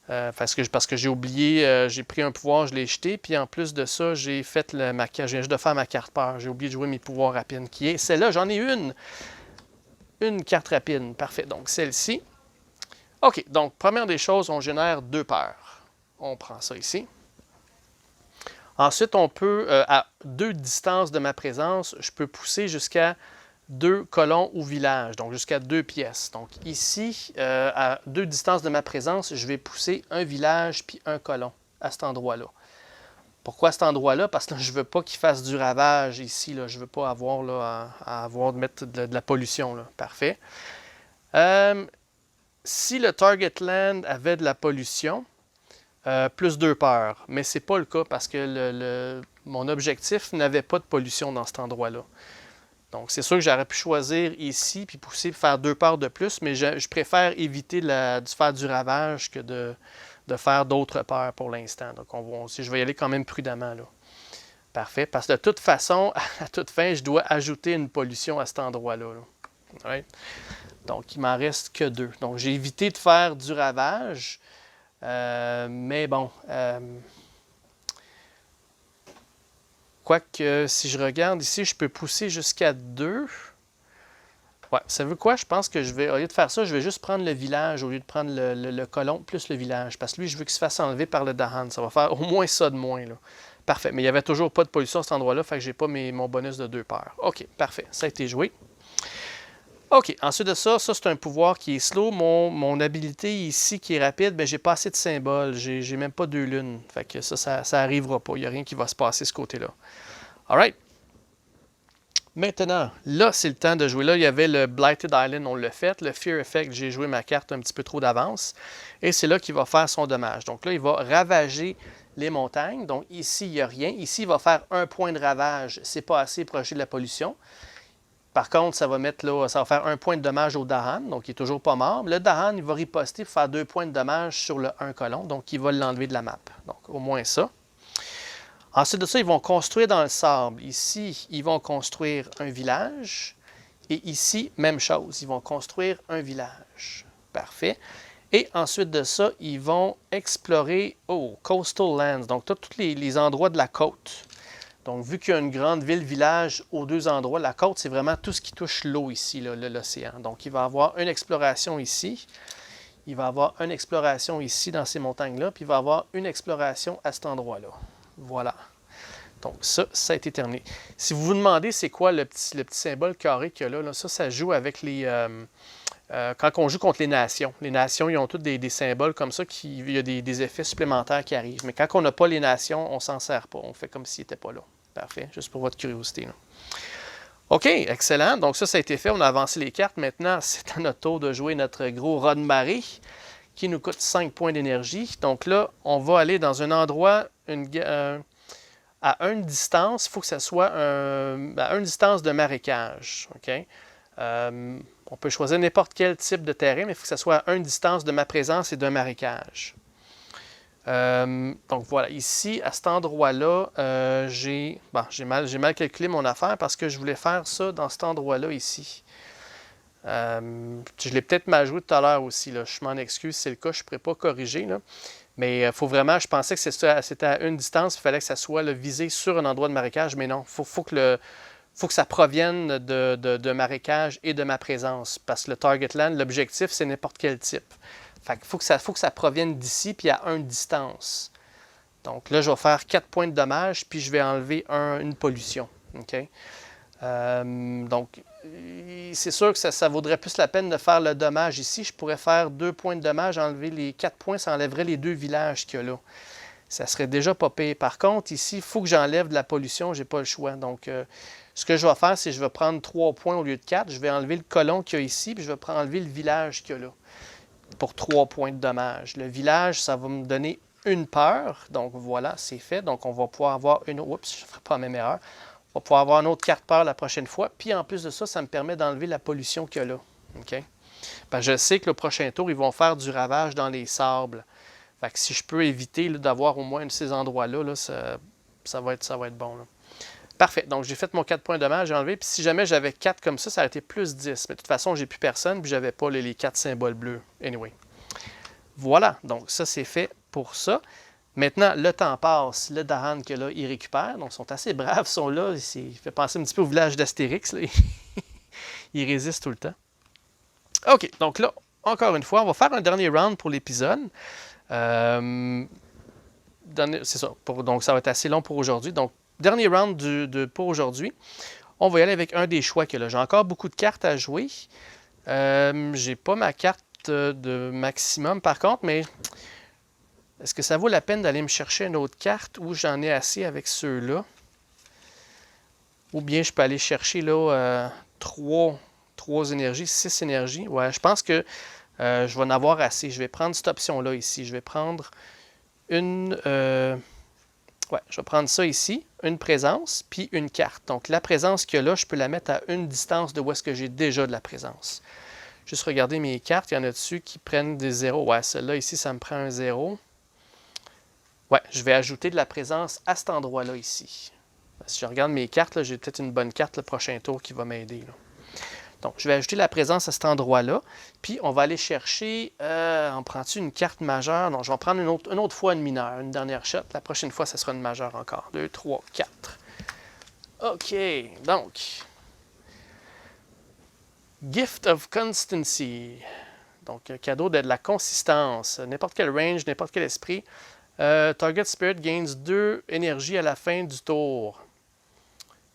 Là. Parce que j'ai oublié, j'ai pris un pouvoir, je l'ai jeté. Puis en plus de ça, j'ai fait je viens juste de faire ma carte peur. J'ai oublié de jouer mes pouvoirs rapides. Qui est celle-là, j'en ai une. Une carte rapide. Parfait. Donc celle-ci. OK, donc première des choses, on génère 2 peurs. On prend ça ici. Ensuite, on peut, à 2 distances de ma présence, je peux pousser jusqu'à 2 colons ou villages, donc jusqu'à 2 pièces. Donc ici, à 2 distances de ma présence, je vais pousser un village puis un colon à cet endroit-là. Pourquoi cet endroit-là? Parce que là, je ne veux pas qu'il fasse du ravage ici. Là. Je ne veux pas avoir là, à mettre de la pollution. Là. Parfait. Si le target land avait de la pollution, plus 2 peurs. Mais ce n'est pas le cas parce que mon objectif n'avait pas de pollution dans cet endroit-là. Donc, c'est sûr que j'aurais pu choisir ici puis pousser faire 2 peurs de plus, mais je préfère éviter de faire du ravage que de faire d'autres peurs pour l'instant. Donc, je vais y aller quand même prudemment. Là. Parfait. Parce que de toute façon, à toute fin, je dois ajouter une pollution à cet endroit-là. Là. Right? Donc, il m'en reste que 2. Donc, j'ai évité de faire du ravage. Mais bon, quoique si je regarde ici, je peux pousser jusqu'à 2. Ouais, ça veut quoi? Je pense que je vais, au lieu de faire ça, je vais juste prendre le village au lieu de prendre le colon plus le village. Parce que lui, je veux qu'il se fasse enlever par le Dahan. Ça va faire au moins ça de moins, là. Parfait. Mais il n'y avait toujours pas de pollution à cet endroit-là, fait que j'ai pas mon bonus de 2 paires. OK, parfait. Ça a été joué. OK, ensuite de ça, c'est un pouvoir qui est slow. Mon habilité ici qui est rapide, ben j'ai pas assez de symboles. J'ai même pas 2 lunes. Fait que ça arrivera pas. Il n'y a rien qui va se passer de ce côté-là. Alright. Maintenant, là, c'est le temps de jouer. Là, il y avait le Blighted Island, on l'a fait. Le Fear Effect, j'ai joué ma carte un petit peu trop d'avance. Et c'est là qu'il va faire son dommage. Donc là, il va ravager les montagnes. Donc ici, il n'y a rien. Ici, il va faire 1 point de ravage. C'est pas assez pour proche de la pollution. Par contre, ça va faire 1 point de dommage au Dahan, donc il n'est toujours pas mort. Le Dahan, il va riposter pour faire 2 points de dommage sur le 1 colon, donc il va l'enlever de la map. Donc au moins ça. Ensuite de ça, ils vont construire dans le sable. Ici, ils vont construire un village. Et ici, même chose, ils vont construire un village. Parfait. Et ensuite de ça, ils vont explorer, Coastal Lands, donc tous les endroits de la côte. Donc, vu qu'il y a une grande ville-village aux 2 endroits, la côte, c'est vraiment tout ce qui touche l'eau ici, l'océan. Donc, il va y avoir une exploration ici. Il va y avoir une exploration ici dans ces montagnes-là. Puis, il va y avoir une exploration à cet endroit-là. Voilà. Donc, ça a été terminé. Si vous vous demandez c'est quoi le petit symbole carré qu'il y a là, ça joue avec les... quand on joue contre les nations. Les nations, ils ont tous des symboles comme ça, il y a des effets supplémentaires qui arrivent. Mais quand on n'a pas les nations, on ne s'en sert pas. On fait comme s'ils n'étaient pas là. Parfait, juste pour votre curiosité. Là. OK, excellent. Donc ça a été fait. On a avancé les cartes. Maintenant, c'est à notre tour de jouer notre gros raz de marée qui nous coûte 5 points d'énergie. Donc là, on va aller dans un endroit à une distance. Il faut que ça soit à une distance de marécage. OK? On peut choisir n'importe quel type de terrain, mais il faut que ça soit à une distance de ma présence et d'un marécage. Donc voilà, ici, à cet endroit-là, j'ai mal calculé mon affaire parce que je voulais faire ça dans cet endroit-là ici. Je l'ai peut-être mal joué tout à l'heure aussi. Là. Je m'en excuse si c'est le cas, je ne pourrais pas corriger. Là. Mais il faut vraiment, je pensais que c'était à une distance, il fallait que ça soit visé sur un endroit de marécage, mais non, il faut que ça provienne de marécage et de ma présence. Parce que le target land, l'objectif, c'est n'importe quel type. Fait qu'il faut que ça provienne d'ici, puis à une distance. Donc là, je vais faire 4 points de dommage, puis je vais enlever une pollution. OK? Donc, c'est sûr que ça vaudrait plus la peine de faire le dommage ici. Je pourrais faire 2 points de dommage, enlever les 4 points, ça enlèverait les 2 villages qu'il y a là. Ça serait déjà pas pire. Par contre, ici, il faut que j'enlève de la pollution, je n'ai pas le choix. Donc, ce que je vais faire, c'est que je vais prendre 3 points au lieu de 4. Je vais enlever le colon qu'il y a ici, puis je vais enlever le village qu'il y a là pour 3 points de dommage. Le village, ça va me donner une peur. Donc, voilà, c'est fait. Donc, on va pouvoir avoir une... Oups, je ne ferai pas la même erreur. On va pouvoir avoir une autre carte peur la prochaine fois. Puis, en plus de ça, ça me permet d'enlever la pollution qu'il y a là. OK? Parce que je sais que le prochain tour, ils vont faire du ravage dans les sables. Fait que si je peux éviter d'avoir au moins un de ces endroits-là, là, ça va être bon. Là. Parfait. Donc, j'ai fait mon 4 points de dommage, j'ai enlevé. Puis si jamais j'avais 4 comme ça aurait été plus 10. Mais de toute façon, j'ai plus personne, puis j'avais pas les 4 symboles bleus. Anyway. Voilà. Donc, ça, c'est fait pour ça. Maintenant, le temps passe. Le Dahan que là, ils récupèrent. Donc, ils sont assez braves, ils sont là. Il fait penser un petit peu au village d'Astérix. Ils résistent tout le temps. OK. Donc là, encore une fois, on va faire un dernier round pour l'épisode. C'est ça. Donc, ça va être assez long pour aujourd'hui. Donc, dernier round pour aujourd'hui. On va y aller avec un des choix que là. J'ai encore beaucoup de cartes à jouer. J'ai pas ma carte de maximum par contre, mais est-ce que ça vaut la peine d'aller me chercher une autre carte où j'en ai assez avec ceux-là? Ou bien je peux aller chercher là 3 énergies, 6 énergies. Ouais, je pense que je vais en avoir assez. Je vais prendre cette option-là ici. Je vais prendre je vais prendre ça ici, une présence, puis une carte. Donc, la présence qu'il y a là, je peux la mettre à une distance de où est-ce que j'ai déjà de la présence. Juste regarder mes cartes, il y en a dessus qui prennent des zéros. Ouais, celle-là ici, ça me prend un 0. Ouais, je vais ajouter de la présence à cet endroit-là ici. Si je regarde mes cartes, j'ai peut-être une bonne carte le prochain tour qui va m'aider. Donc, je vais ajouter la présence à cet endroit-là. Puis, on va aller chercher... on prend-tu une carte majeure? Non, je vais en prendre une autre fois une mineure, une dernière shot. La prochaine fois, ça sera une majeure encore. 2, 3, 4. OK, donc... Gift of Constancy. Donc, un cadeau de la consistance. N'importe quel range, n'importe quel esprit. Target Spirit gains 2 énergie à la fin du tour.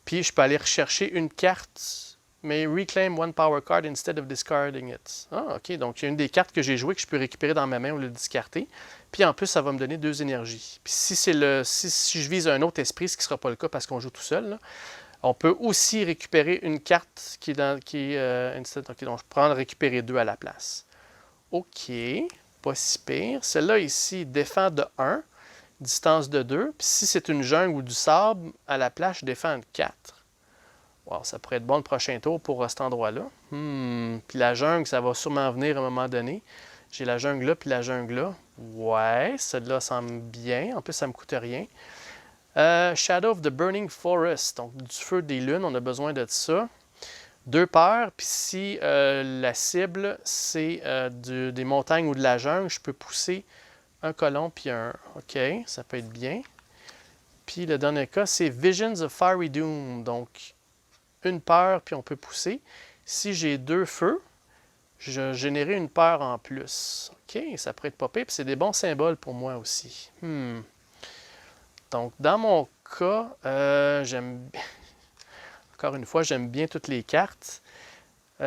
Puis, je peux aller rechercher une carte, mais reclaim one power card instead of discarding it. Ah, OK. Donc, il y a une des cartes que j'ai jouées que je peux récupérer dans ma main ou le discarter. Puis, en plus, ça va me donner 2 énergies. Puis, si je vise un autre esprit, ce qui ne sera pas le cas parce qu'on joue tout seul, là, on peut aussi récupérer une carte qui est instead. OK, donc je prends récupérer 2 à la place. OK, pas si pire. Celle-là ici défend de 1, distance de 2. Puis si c'est une jungle ou du sable, à la place, je défends de 4. Wow, ça pourrait être bon le prochain tour pour cet endroit-là. Puis la jungle, ça va sûrement venir à un moment donné. J'ai la jungle là, puis la jungle là. Ouais, celle-là semble bien. En plus, ça ne me coûte rien. Shadow of the Burning Forest, donc du feu des lunes, on a besoin de ça. 2 peurs, puis si la cible, c'est des montagnes ou de la jungle, je peux pousser un colon puis un... OK, ça peut être bien. Puis le dernier cas, c'est Visions of Fiery Doom, donc une peur, puis on peut pousser. Si j'ai 2 feux, je générer une peur en plus. OK, ça pourrait être pas pire, puis c'est des bons symboles pour moi aussi. Donc, dans mon cas, j'aime... Encore une fois, j'aime bien toutes les cartes. Vous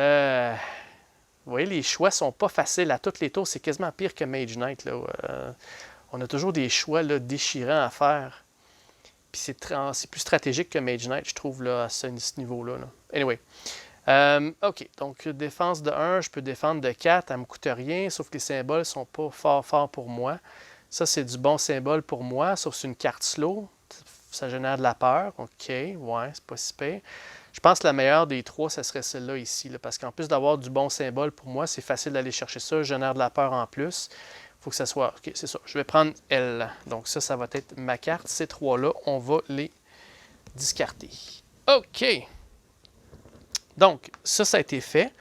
voyez, les choix sont pas faciles. À tous les tours, c'est quasiment pire que Mage Knight. Là. On a toujours des choix là, déchirants à faire. Puis c'est plus stratégique que Mage Knight, je trouve, là, à ce niveau-là. Là. Anyway. OK, donc défense de 1, je peux défendre de 4, elle ne me coûte rien, sauf que les symboles ne sont pas fort pour moi. Ça, c'est du bon symbole pour moi, sauf que c'est une carte slow. Ça génère de la peur. OK, ouais, c'est pas si pire. Je pense que la meilleure des 3, ça serait celle-là ici. Là, parce qu'en plus d'avoir du bon symbole pour moi, c'est facile d'aller chercher ça. Je génère de la peur en plus. Il faut que ça soit... OK, c'est ça. Je vais prendre L. Donc ça va être ma carte. Ces 3-là, on va les discarter. OK. Donc, ça a été fait.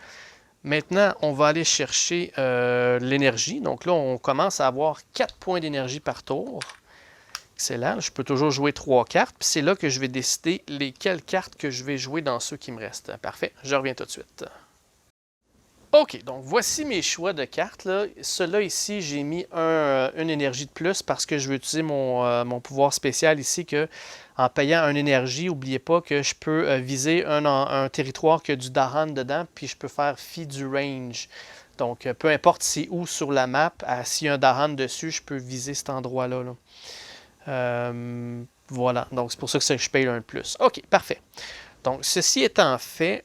Maintenant, on va aller chercher l'énergie. Donc là, on commence à avoir 4 points d'énergie par tour. Excellent. Je peux toujours jouer 3 cartes. Puis c'est là que je vais décider lesquelles cartes que je vais jouer dans ceux qui me restent. Parfait. Je reviens tout de suite. OK. Donc, voici mes choix de cartes. Ceux-là ici, j'ai mis une énergie de plus parce que je veux utiliser mon pouvoir spécial ici que en payant une énergie, n'oubliez pas que je peux viser un territoire qui a du Dahan dedans, puis je peux faire fi du range. Donc, peu importe c'est où sur la map, s'il y a un Dahan dessus, je peux viser cet endroit-là. Voilà. Donc, c'est pour ça que je paye un de plus. OK, parfait. Donc, ceci étant fait,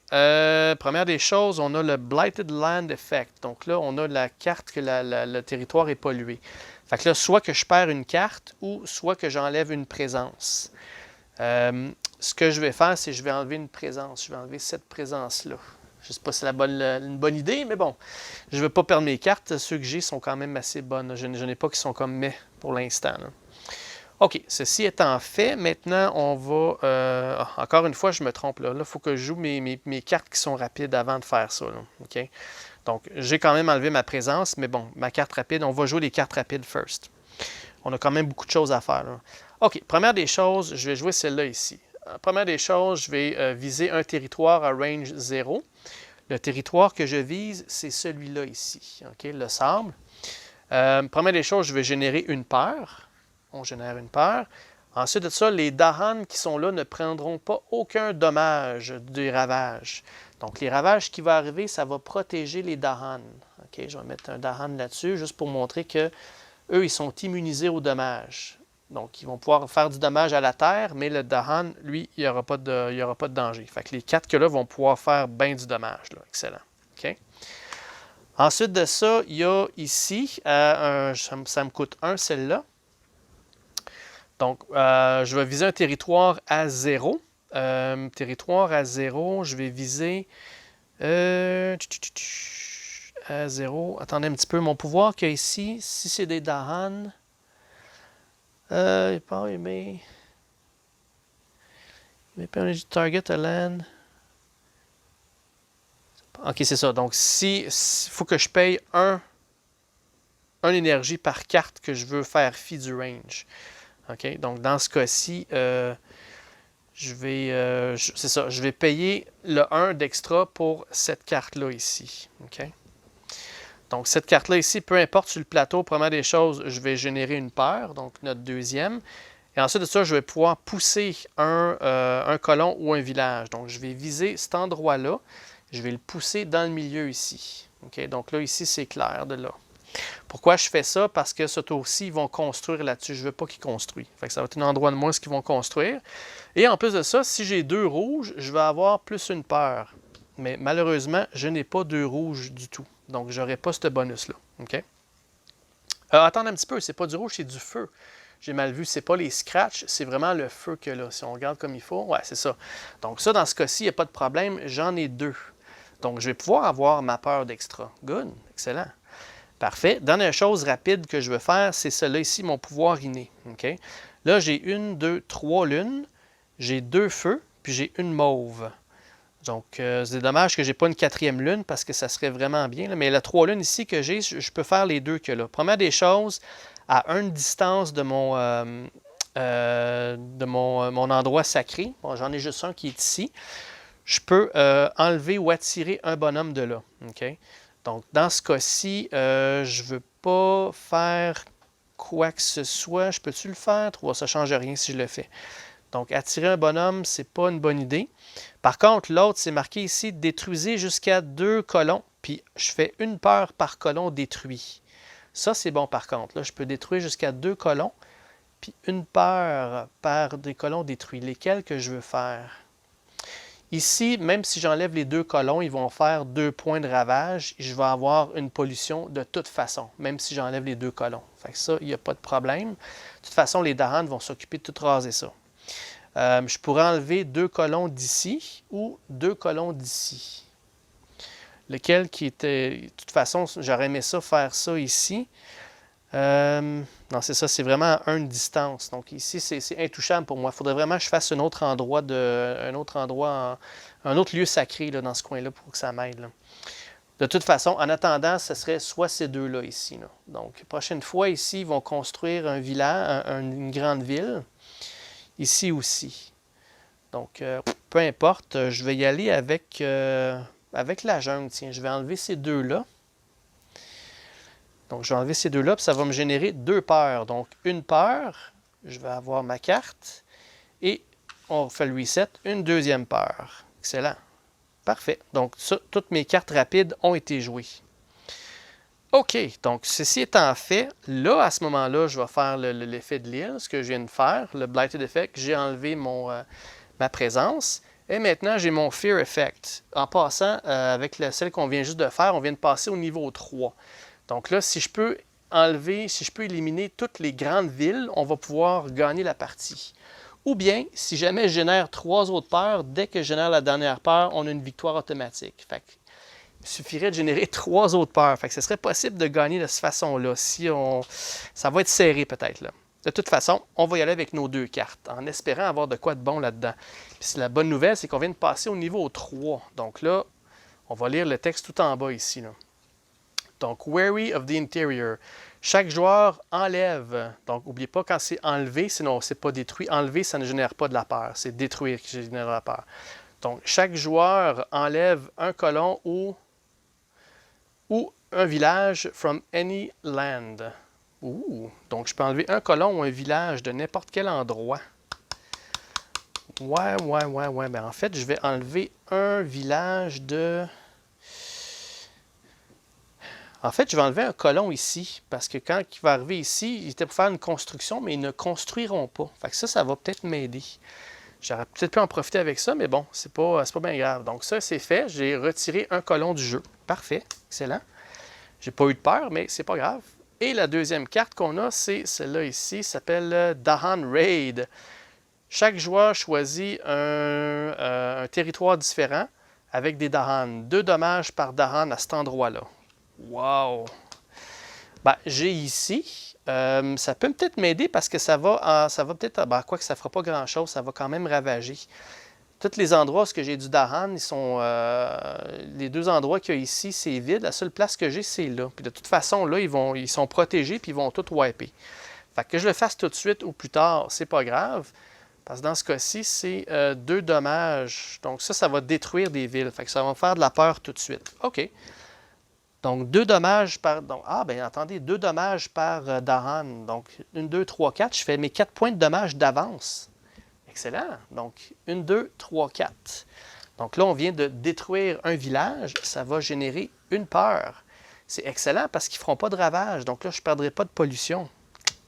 première des choses, on a le Blighted Land Effect. Donc là, on a la carte que le territoire est pollué. Fait que là, soit que je perds une carte ou soit que j'enlève une présence. Ce que je vais faire, c'est que je vais enlever une présence. Je vais enlever cette présence-là. Je ne sais pas si c'est une bonne idée, mais bon. Je ne veux pas perdre mes cartes. Ceux que j'ai sont quand même assez bonnes. Je n'ai pas qui sont comme mais pour l'instant. OK, ceci étant fait, maintenant, on va... encore une fois, je me trompe. Là, il faut que je joue mes cartes qui sont rapides avant de faire ça. Là. OK? Donc, j'ai quand même enlevé ma présence, mais bon, ma carte rapide, on va jouer les cartes rapides first. On a quand même beaucoup de choses à faire. Là. OK, première des choses, je vais jouer celle-là ici. Première des choses, je vais viser un territoire à range 0. Le territoire que je vise, c'est celui-là ici, OK, le sable. Première des choses, je vais générer une peur. On génère une peur. Ensuite de ça, les Dahan qui sont là ne prendront pas aucun dommage des ravages. Donc, les ravages qui vont arriver, ça va protéger les Dahan. OK, je vais mettre un Dahan là-dessus, juste pour montrer que eux, ils sont immunisés aux dommages. Donc, ils vont pouvoir faire du dommage à la terre, mais le Dahan, lui, il n'y aura pas de danger. Fait que les 4 que là vont pouvoir faire bien du dommage. Là. Excellent. OK. Ensuite de ça, il y a ici, ça me coûte 1, celle-là. Donc, je vais viser un territoire à 0. Territoire à 0, je vais viser à 0. Attendez un petit peu, mon pouvoir qu'il y a ici, si c'est des Dahan, il met pas energy target à land. OK, c'est ça. Donc, si faut que je paye un énergie par carte que je veux faire fi du range. OK? Donc, dans ce cas-ci, c'est ça, je vais payer le 1 d'extra pour cette carte-là ici. OK? Donc, cette carte-là ici, peu importe sur le plateau, première des choses, je vais générer une paire, donc notre deuxième. Et ensuite de ça, je vais pouvoir pousser un colon ou un village. Donc, je vais viser cet endroit-là. Je vais le pousser dans le milieu ici. OK? Donc là, ici, c'est clair de là. Pourquoi je fais ça? Parce que ce tour-ci, ils vont construire là-dessus. Je ne veux pas qu'ils construisent. Fait que ça va être un endroit de moins ce qu'ils vont construire. Et en plus de ça, si j'ai 2 rouges, je vais avoir plus une peur. Mais malheureusement, je n'ai pas 2 rouges du tout. Donc, je n'aurai pas ce bonus-là. OK? Attends un petit peu, c'est pas du rouge, c'est du feu. J'ai mal vu, c'est pas les scratchs, c'est vraiment le feu que là. Si on regarde comme il faut, ouais, c'est ça. Donc ça, dans ce cas-ci, il n'y a pas de problème, j'en ai 2. Donc, je vais pouvoir avoir ma peur d'extra. Good, excellent. Parfait. Dernière chose rapide que je veux faire, c'est cela ici, mon pouvoir inné. Okay? Là, j'ai 1, 2, 3 lunes, j'ai 2 feux, puis j'ai une mauve. Donc, c'est dommage que je n'ai pas une 4e lune parce que ça serait vraiment bien. Là. Mais la 3 lunes ici que j'ai, je peux faire les 2 que là. Première des choses, à une distance de mon endroit sacré, bon, j'en ai juste un qui est ici, je peux enlever ou attirer un bonhomme de là. Okay? Donc, dans ce cas-ci, je ne veux pas faire quoi que ce soit. Je peux-tu le faire? Ça ne change rien si je le fais. Donc, attirer un bonhomme, ce n'est pas une bonne idée. Par contre, l'autre, c'est marqué ici, détruisez jusqu'à 2 colons. Puis, je fais une peur par colon détruit. Ça, c'est bon par contre. Là, je peux détruire jusqu'à 2 colons. Puis, une peur par des colons détruits. Lesquels que je veux faire? Ici, même si j'enlève les 2 colons, ils vont faire 2 points de ravage et je vais avoir une pollution de toute façon, même si j'enlève les 2 colons. Fait que ça, il n'y a pas de problème. De toute façon, les Dahan vont s'occuper de tout raser ça. Je pourrais enlever 2 colons d'ici ou 2 colons d'ici. Lequel qui était... De toute façon, j'aurais aimé ça, faire ça ici. Non, c'est ça, c'est vraiment à une distance. Donc ici, c'est intouchable pour moi. Il faudrait vraiment que je fasse un autre endroit, un autre lieu sacré là, dans ce coin-là pour que ça m'aide. De toute façon, en attendant, ce serait soit ces deux-là ici. Là. Donc, prochaine fois, ici, ils vont construire un village, une grande ville. Ici aussi. Donc, peu importe, je vais y aller avec la jungle. Tiens, je vais enlever ces deux-là. Donc, je vais enlever ces deux-là, puis ça va me générer 2 peurs. Donc, une peur, je vais avoir ma carte, et on fait le reset, une deuxième peur. Excellent. Parfait. Donc, ça, toutes mes cartes rapides ont été jouées. OK, donc ceci étant fait, là, à ce moment-là, je vais faire l'effet de l'île, ce que je viens de faire, le Blighted Effect. J'ai enlevé ma présence. Et maintenant, j'ai mon Fear Effect. En passant, avec celle qu'on vient juste de faire, on vient de passer au niveau 3. Donc là, si je peux éliminer toutes les grandes villes, on va pouvoir gagner la partie. Ou bien, si jamais je génère 3 autres peurs, dès que je génère la dernière peur, on a une victoire automatique. Fait que, il suffirait de générer 3 autres peurs. Fait que ce serait possible de gagner de cette façon-là. Ça va être serré peut-être là. De toute façon, on va y aller avec nos 2 cartes, en espérant avoir de quoi de bon là-dedans. Puis la bonne nouvelle, c'est qu'on vient de passer au niveau 3. Donc là, on va lire le texte tout en bas ici. Là. Donc, Wary of the Interior. Chaque joueur enlève. Donc, n'oubliez pas, quand c'est enlevé, sinon c'est pas détruit. Enlever, ça ne génère pas de la peur. C'est détruire qui génère la peur. Donc, chaque joueur enlève un colon ou un village from any land. Donc, je peux enlever un colon ou un village de n'importe quel endroit. Ouais. Ben, en fait, je vais enlever un village de... En fait, je vais enlever un colon ici, parce que quand il va arriver ici, il était pour faire une construction, mais ils ne construiront pas. Fait que ça va peut-être m'aider. J'aurais peut-être pu en profiter avec ça, mais bon, c'est pas bien grave. Donc ça, c'est fait. J'ai retiré un colon du jeu. Parfait, excellent. J'ai pas eu de peur, mais c'est pas grave. Et la deuxième carte qu'on a, c'est celle-là ici, s'appelle Dahan Raid. Chaque joueur choisit un territoire différent avec des Dahan. 2 dommages par Dahan à cet endroit-là. Wow! Ben, j'ai ici, ça peut peut-être m'aider parce que ça va peut-être, quoi que ça ne fera pas grand-chose, ça va quand même ravager. Tous les endroits où j'ai du Dahan, ils sont, les deux endroits qu'il y a ici, c'est vide. La seule place que j'ai, c'est là. Puis de toute façon, là, ils sont protégés puis ils vont tout wiper. Fait que je le fasse tout de suite ou plus tard, c'est pas grave. Parce que dans ce cas-ci, c'est 2 dommages. Donc ça va détruire des villes. Fait que ça va me faire de la peur tout de suite. OK. Donc 2 dommages par... Donc, ben attendez, 2 dommages par Dahan. Donc 1, 2, 3, 4. Je fais mes 4 points de dommage d'avance. Excellent. Donc 1, 2, 3, 4. Donc là, on vient de détruire un village. Ça va générer une peur. C'est excellent parce qu'ils ne feront pas de ravages. Donc là, je ne perdrai pas de pollution.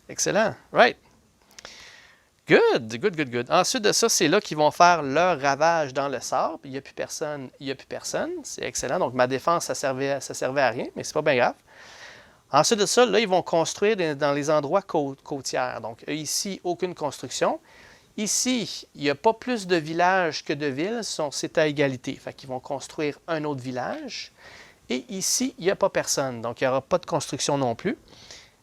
Excellent. Right. Good, good, good, good. Ensuite de ça, c'est là qu'ils vont faire leur ravage dans le sable. Il n'y a plus personne, il n'y a plus personne. C'est excellent. Donc, ma défense, ça servait à rien, mais c'est pas bien grave. Ensuite de ça, là, ils vont construire dans les endroits côtières. Donc, ici, aucune construction. Ici, il n'y a pas plus de villages que de villes. C'est à égalité. Fait qu'ils vont construire un autre village. Et ici, il n'y a pas personne. Donc, il n'y aura pas de construction non plus.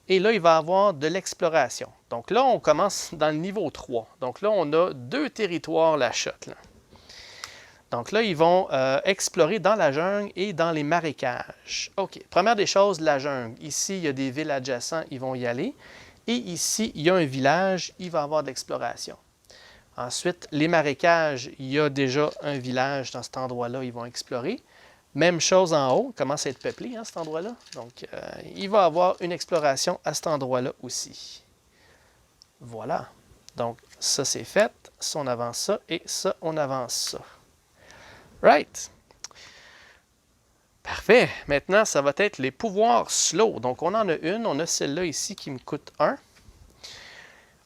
Et là, il va y avoir de l'exploration. Donc là, on commence dans le niveau 3. Donc là, on a 2 territoires la shot. Là. Donc là, ils vont explorer dans la jungle et dans les marécages. OK. Première des choses, la jungle. Ici, il y a des villes adjacentes, ils vont y aller. Et ici, il y a un village, il va y avoir de l'exploration. Ensuite, les marécages, il y a déjà un village dans cet endroit-là, ils vont explorer. Même chose en haut, il commence à être peuplé, cet endroit-là. Donc, il va y avoir une exploration à cet endroit-là aussi. Voilà. Donc, ça, c'est fait. Ça, on avance ça. Et ça, on avance ça. Right. Parfait. Maintenant, ça va être les pouvoirs slow. Donc, on en a une. On a celle-là ici qui me coûte 1.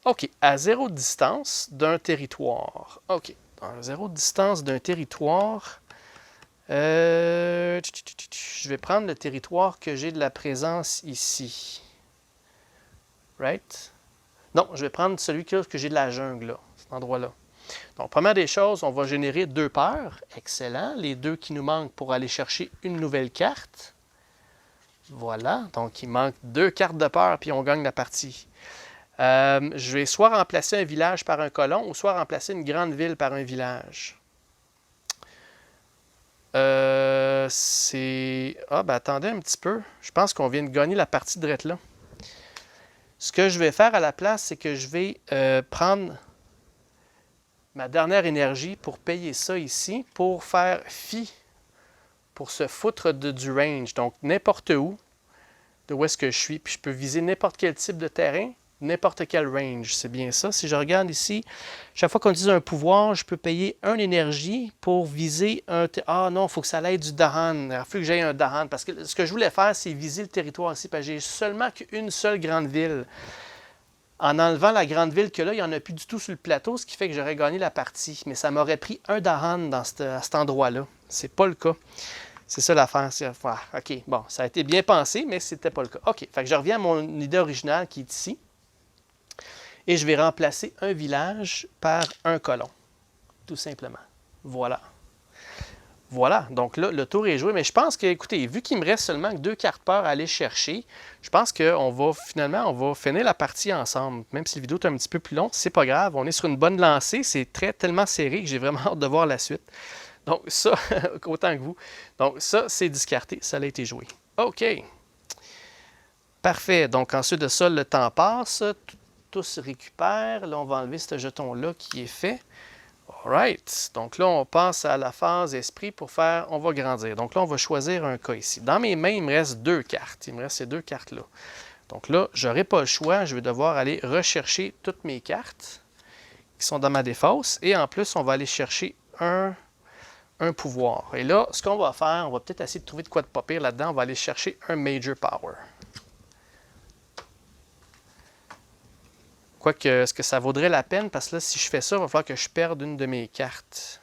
OK. À 0 distance d'un territoire. OK. À 0 distance d'un territoire... je vais prendre le territoire que j'ai de la présence ici. Right? Non, je vais prendre celui que j'ai de la jungle, là, cet endroit-là. Donc, première des choses, on va générer 2 peurs. Excellent. Les 2 qui nous manquent pour aller chercher une nouvelle carte. Voilà. Donc, il manque 2 cartes de peur, puis on gagne la partie. Je vais soit remplacer un village par un colon, ou soit remplacer une grande ville par un village. C'est... ben attendez un petit peu. Je pense qu'on vient de gagner la partie de là. Ce que je vais faire à la place, c'est que je vais prendre ma dernière énergie pour payer ça ici, pour faire fi, pour se foutre du range. Donc, n'importe où, de où est-ce que je suis. Puis je peux viser n'importe quel type de terrain, n'importe quel range. C'est bien ça. Si je regarde ici, chaque fois qu'on utilise un pouvoir, je peux payer 1 énergie pour viser un... Ah non, il faut que ça aille du Dahan. Il faut que j'aille un Dahan. Parce que ce que je voulais faire, c'est viser le territoire ici. Parce que j'ai seulement qu'une seule grande ville. En enlevant la grande ville que là, il n'y en a plus du tout sur le plateau, ce qui fait que j'aurais gagné la partie. Mais ça m'aurait pris un Dahan à cet endroit-là. C'est pas le cas. C'est ça l'affaire. OK, bon, ça a été bien pensé, mais c'était pas le cas. OK, fait que je reviens à mon idée originale qui est ici. Et je vais remplacer un village par un colon. Tout simplement. Voilà. Voilà. Donc là, le tour est joué. Mais je pense que, écoutez, vu qu'il me reste seulement 2 cartes peur à aller chercher, je pense qu'on va finalement, on va finir la partie ensemble. Même si la vidéo est un petit peu plus longue, c'est pas grave. On est sur une bonne lancée. C'est tellement serré que j'ai vraiment hâte de voir la suite. Donc ça, autant que vous. Donc ça, c'est discarté. Ça a été joué. OK. Parfait. Donc ensuite de ça, le temps passe. Tout se récupère. Là, on va enlever ce jeton-là qui est fait. Alright. Donc là, on passe à la phase esprit pour faire... On va grandir. Donc là, on va choisir un cas ici. Dans mes mains, il me reste 2 cartes. Il me reste ces 2 cartes-là. Donc là, je n'aurai pas le choix. Je vais devoir aller rechercher toutes mes cartes qui sont dans ma défausse. Et en plus, on va aller chercher un pouvoir. Et là, ce qu'on va faire, on va peut-être essayer de trouver de quoi de pas pire là-dedans. On va aller chercher un Major Power. Quoique, est-ce que ça vaudrait la peine? Parce que là, si je fais ça, il va falloir que je perde une de mes cartes.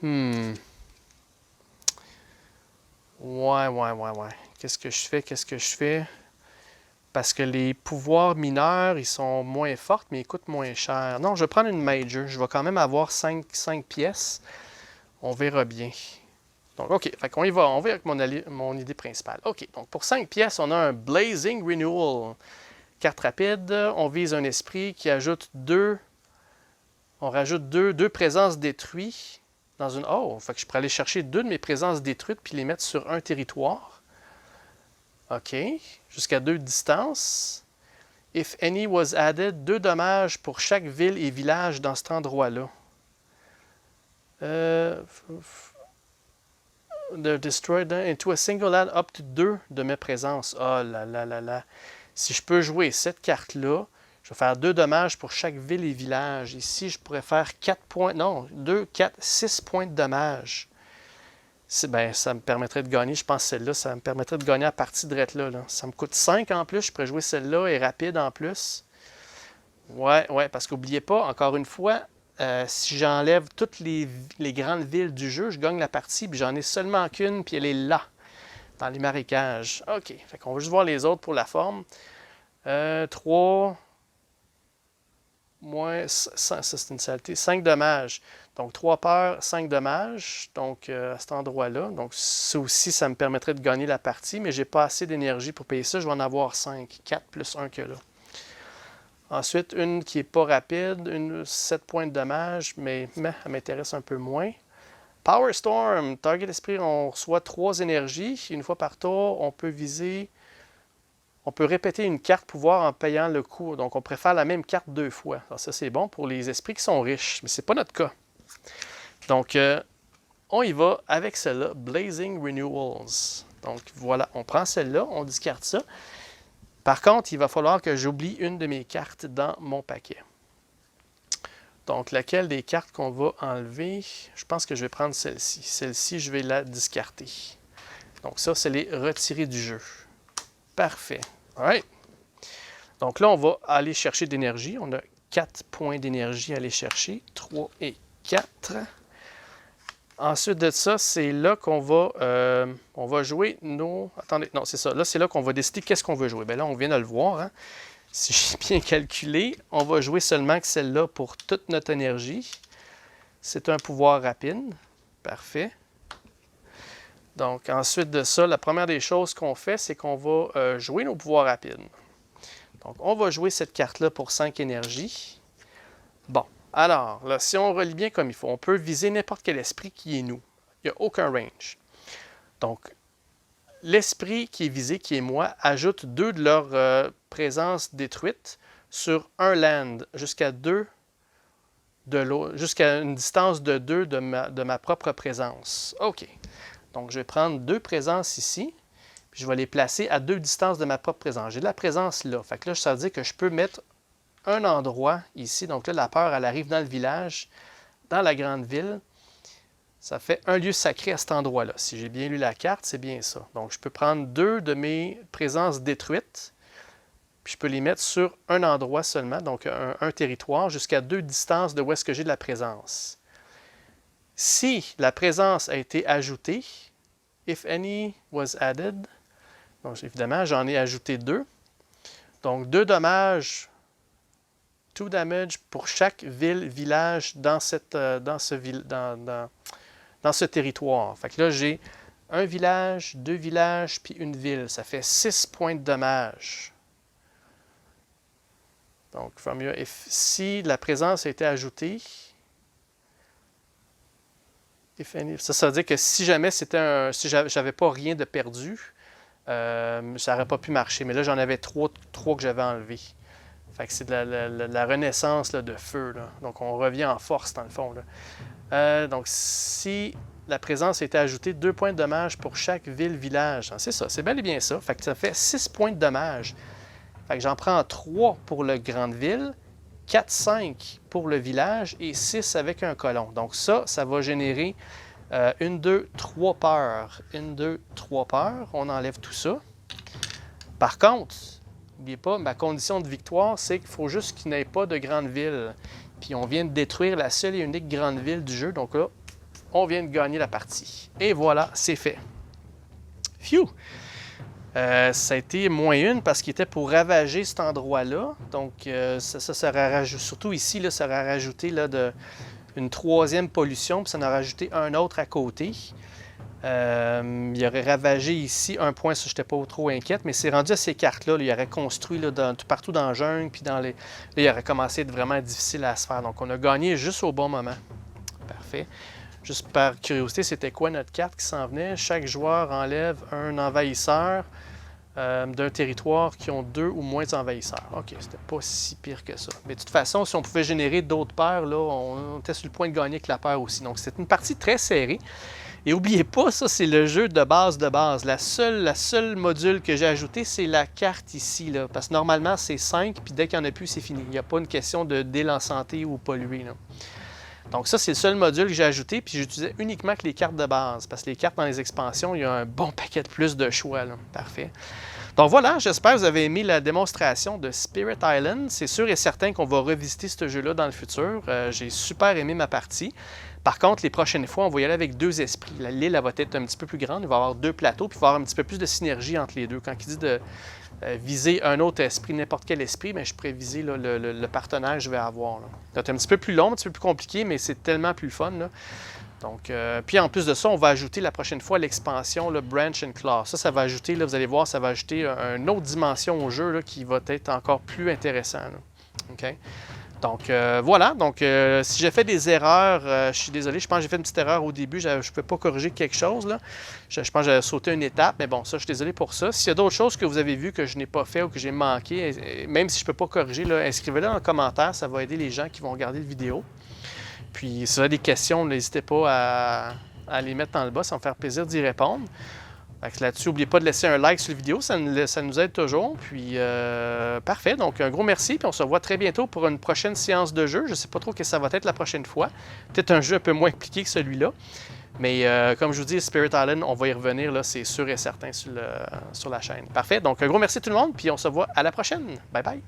Ouais. Qu'est-ce que je fais? Parce que les pouvoirs mineurs, ils sont moins forts, mais ils coûtent moins cher. Non, je vais prendre une Major. Je vais quand même avoir 5 pièces. On verra bien. Donc, OK. Fait qu'on y va. On va avec mon idée principale. OK. Donc, pour 5 pièces, on a un Blazing Renewal. Carte rapide. On vise un esprit qui ajoute 2 On rajoute deux présences détruites dans une... Oh, fait que je pourrais aller chercher 2 de mes présences détruites puis les mettre sur un territoire. OK. Jusqu'à 2 de distance. If any was added, 2 dommages pour chaque ville et village dans cet endroit-là. Destroyed into a single land up to 2 de mes présences. Oh là là là là. Si je peux jouer cette carte-là, je vais faire 2 dommages pour chaque ville et village. Ici, je pourrais faire 4 points. Non, 2, 4, 6 points de dommages. Ben, ça me permettrait de gagner. Je pense que celle-là, ça me permettrait de gagner à partir de là, là. Ça me coûte 5 en plus. Je pourrais jouer celle-là et rapide en plus. Ouais, parce qu'oubliez pas, encore une fois, si j'enlève toutes les grandes villes du jeu, je gagne la partie, puis j'en ai seulement qu'une, puis elle est là, dans les marécages. OK, fait qu'on va juste voir les autres pour la forme. 3... moins, ça c'est une saleté, 5 dommages. Donc 3 peurs, 5 dommages, donc à cet endroit-là. Donc ça aussi, ça me permettrait de gagner la partie, mais je n'ai pas assez d'énergie pour payer ça. Je vais en avoir 5, 4 plus 1 que là. Ensuite, une qui n'est pas rapide, une 7 points de dommages, mais elle m'intéresse un peu moins. Power Storm, target esprit, on reçoit 3 énergies. Une fois par tour, on peut viser... On peut répéter une carte pouvoir en payant le coût. Donc, on préfère la même carte 2 fois. Alors, ça, c'est bon pour les esprits qui sont riches, mais ce n'est pas notre cas. Donc, on y va avec celle-là, Blazing Renewals. Donc, voilà, on prend celle-là, on discarte ça. Par contre, il va falloir que j'oublie une de mes cartes dans mon paquet. Donc, laquelle des cartes qu'on va enlever? Je pense que je vais prendre celle-ci. Celle-ci, je vais la discarter. Donc, ça, c'est les retirer du jeu. Parfait. Alright. Donc là, on va aller chercher d'énergie. On a 4 points d'énergie à aller chercher. 3 et 4. Ensuite de ça, c'est là qu'on va jouer nos... Attendez, non, c'est ça. Là, c'est là qu'on va décider qu'est-ce qu'on veut jouer. Bien là, on vient de le voir. Hein? Si j'ai bien calculé, on va jouer seulement que celle-là pour toute notre énergie. C'est un pouvoir rapide. Parfait. Donc, ensuite de ça, la première des choses qu'on fait, c'est qu'on va jouer nos pouvoirs rapides. Donc, on va jouer cette carte-là pour 5 énergies. Bon, alors, là, si on relie bien comme il faut, on peut viser n'importe quel esprit qui est nous. Il n'y a aucun range. Donc, l'esprit qui est visé, qui est moi, ajoute 2 de leur présence détruite sur un land, jusqu'à 2 de l'autre, jusqu'à une distance de 2 de ma propre présence. OK. Donc, je vais prendre 2 présences ici, puis je vais les placer à 2 distances de ma propre présence. J'ai de la présence là. Fait que là, ça veut dire que je peux mettre un endroit ici. Donc là, la peur, elle arrive dans le village, dans la grande ville. Ça fait un lieu sacré à cet endroit-là. Si j'ai bien lu la carte, c'est bien ça. Donc, je peux prendre 2 de mes présences détruites, puis je peux les mettre sur un endroit seulement, donc un territoire, jusqu'à 2 distances de où est-ce que j'ai de la présence. Si la présence a été ajoutée, if any was added, donc évidemment, j'en ai ajouté 2. Donc, 2 dommages, 2 damage pour chaque ville, village dans ce territoire. Fait que là, j'ai un village, 2 villages, puis une ville. Ça fait 6 points de dommages. Donc, si la présence a été ajoutée, ça veut dire que si jamais si j'avais pas rien de perdu, ça n'aurait pas pu marcher. Mais là, j'en avais 3 que j'avais enlevés. Fait que c'est de la renaissance là, de feu. Là. Donc, on revient en force, dans le fond. Là. Donc, si la présence a été ajoutée, 2 points de dommage pour chaque ville-village. C'est ça, c'est bel et bien ça. Fait que ça fait 6 points de dommage. Fait que j'en prends 3 pour le grande ville, 4, 5 pour le village et 6 avec un colon. Donc ça va générer 1, 2, 3 peurs. 1, 2, 3 peurs. On enlève tout ça. Par contre, n'oubliez pas, ma condition de victoire, c'est qu'il faut juste qu'il n'y ait pas de grande ville. Puis on vient de détruire la seule et unique grande ville du jeu. Donc là, on vient de gagner la partie. Et voilà, c'est fait. Phew! Ça a été -1 parce qu'il était pour ravager cet endroit-là. Donc, ça aurait rajouté, surtout ici, là, ça aurait rajouté là, une 3e pollution, puis ça en a rajouté un autre à côté. Il aurait ravagé ici un point, ça, je n'étais pas trop inquiète, mais c'est rendu à ces cartes-là. Il aurait construit là, partout dans le jungle, puis là, il aurait commencé à être vraiment difficile à se faire. Donc, on a gagné juste au bon moment. Parfait. Juste par curiosité, c'était quoi notre carte qui s'en venait? Chaque joueur enlève un envahisseur d'un territoire qui ont 2 ou moins envahisseurs. OK, c'était pas si pire que ça. Mais de toute façon, si on pouvait générer d'autres paires, là, on était sur le point de gagner avec la paire aussi. Donc, c'est une partie très serrée. Et n'oubliez pas, ça, c'est le jeu de base de base. La seule module que j'ai ajouté, c'est la carte ici. Là, parce que normalement, c'est 5, puis dès qu'il n'y en a plus, c'est fini. Il n'y a pas une question de délai en santé ou polluer. Là. Donc ça, c'est le seul module que j'ai ajouté, puis j'utilisais uniquement que les cartes de base. Parce que les cartes dans les expansions, il y a un bon paquet de plus de choix. Là. Parfait. Donc voilà, j'espère que vous avez aimé la démonstration de Spirit Island. C'est sûr et certain qu'on va revisiter ce jeu-là dans le futur. J'ai super aimé ma partie. Par contre, les prochaines fois, on va y aller avec 2 esprits. L'île va être un petit peu plus grande, il va y avoir 2 plateaux, puis il va y avoir un petit peu plus de synergie entre les deux. Quand il dit de viser un autre esprit, n'importe quel esprit, mais je pourrais viser là, le partenaire que je vais avoir. C'est un petit peu plus long, un petit peu plus compliqué, mais c'est tellement plus le fun. Là. Donc, puis en plus de ça, on va ajouter la prochaine fois l'expansion le Branch and Claw. Ça va ajouter, là, vous allez voir, ça va ajouter une autre dimension au jeu là, qui va être encore plus intéressant. Là. OK? Donc, voilà. Donc, si j'ai fait des erreurs, je suis désolé. Je pense que j'ai fait une petite erreur au début. Je ne pouvais pas corriger quelque chose. Là. Je pense que j'avais sauté une étape. Mais bon, ça, je suis désolé pour ça. S'il y a d'autres choses que vous avez vues que je n'ai pas fait ou que j'ai manqué, même si je ne peux pas corriger, inscrivez-le en commentaire. Ça va aider les gens qui vont regarder la vidéo. Puis, si vous avez des questions, n'hésitez pas à les mettre dans le bas. Ça va me faire plaisir d'y répondre. Là-dessus, n'oubliez pas de laisser un like sur la vidéo, ça nous aide toujours. Puis, parfait. Donc, un gros merci. Puis, on se revoit très bientôt pour une prochaine séance de jeu. Je ne sais pas trop ce que ça va être la prochaine fois. Peut-être un jeu un peu moins compliqué que celui-là. Mais comme je vous dis, Spirit Island, on va y revenir, là, c'est sûr et certain sur la chaîne. Parfait. Donc, un gros merci tout le monde. Puis, on se voit à la prochaine. Bye bye.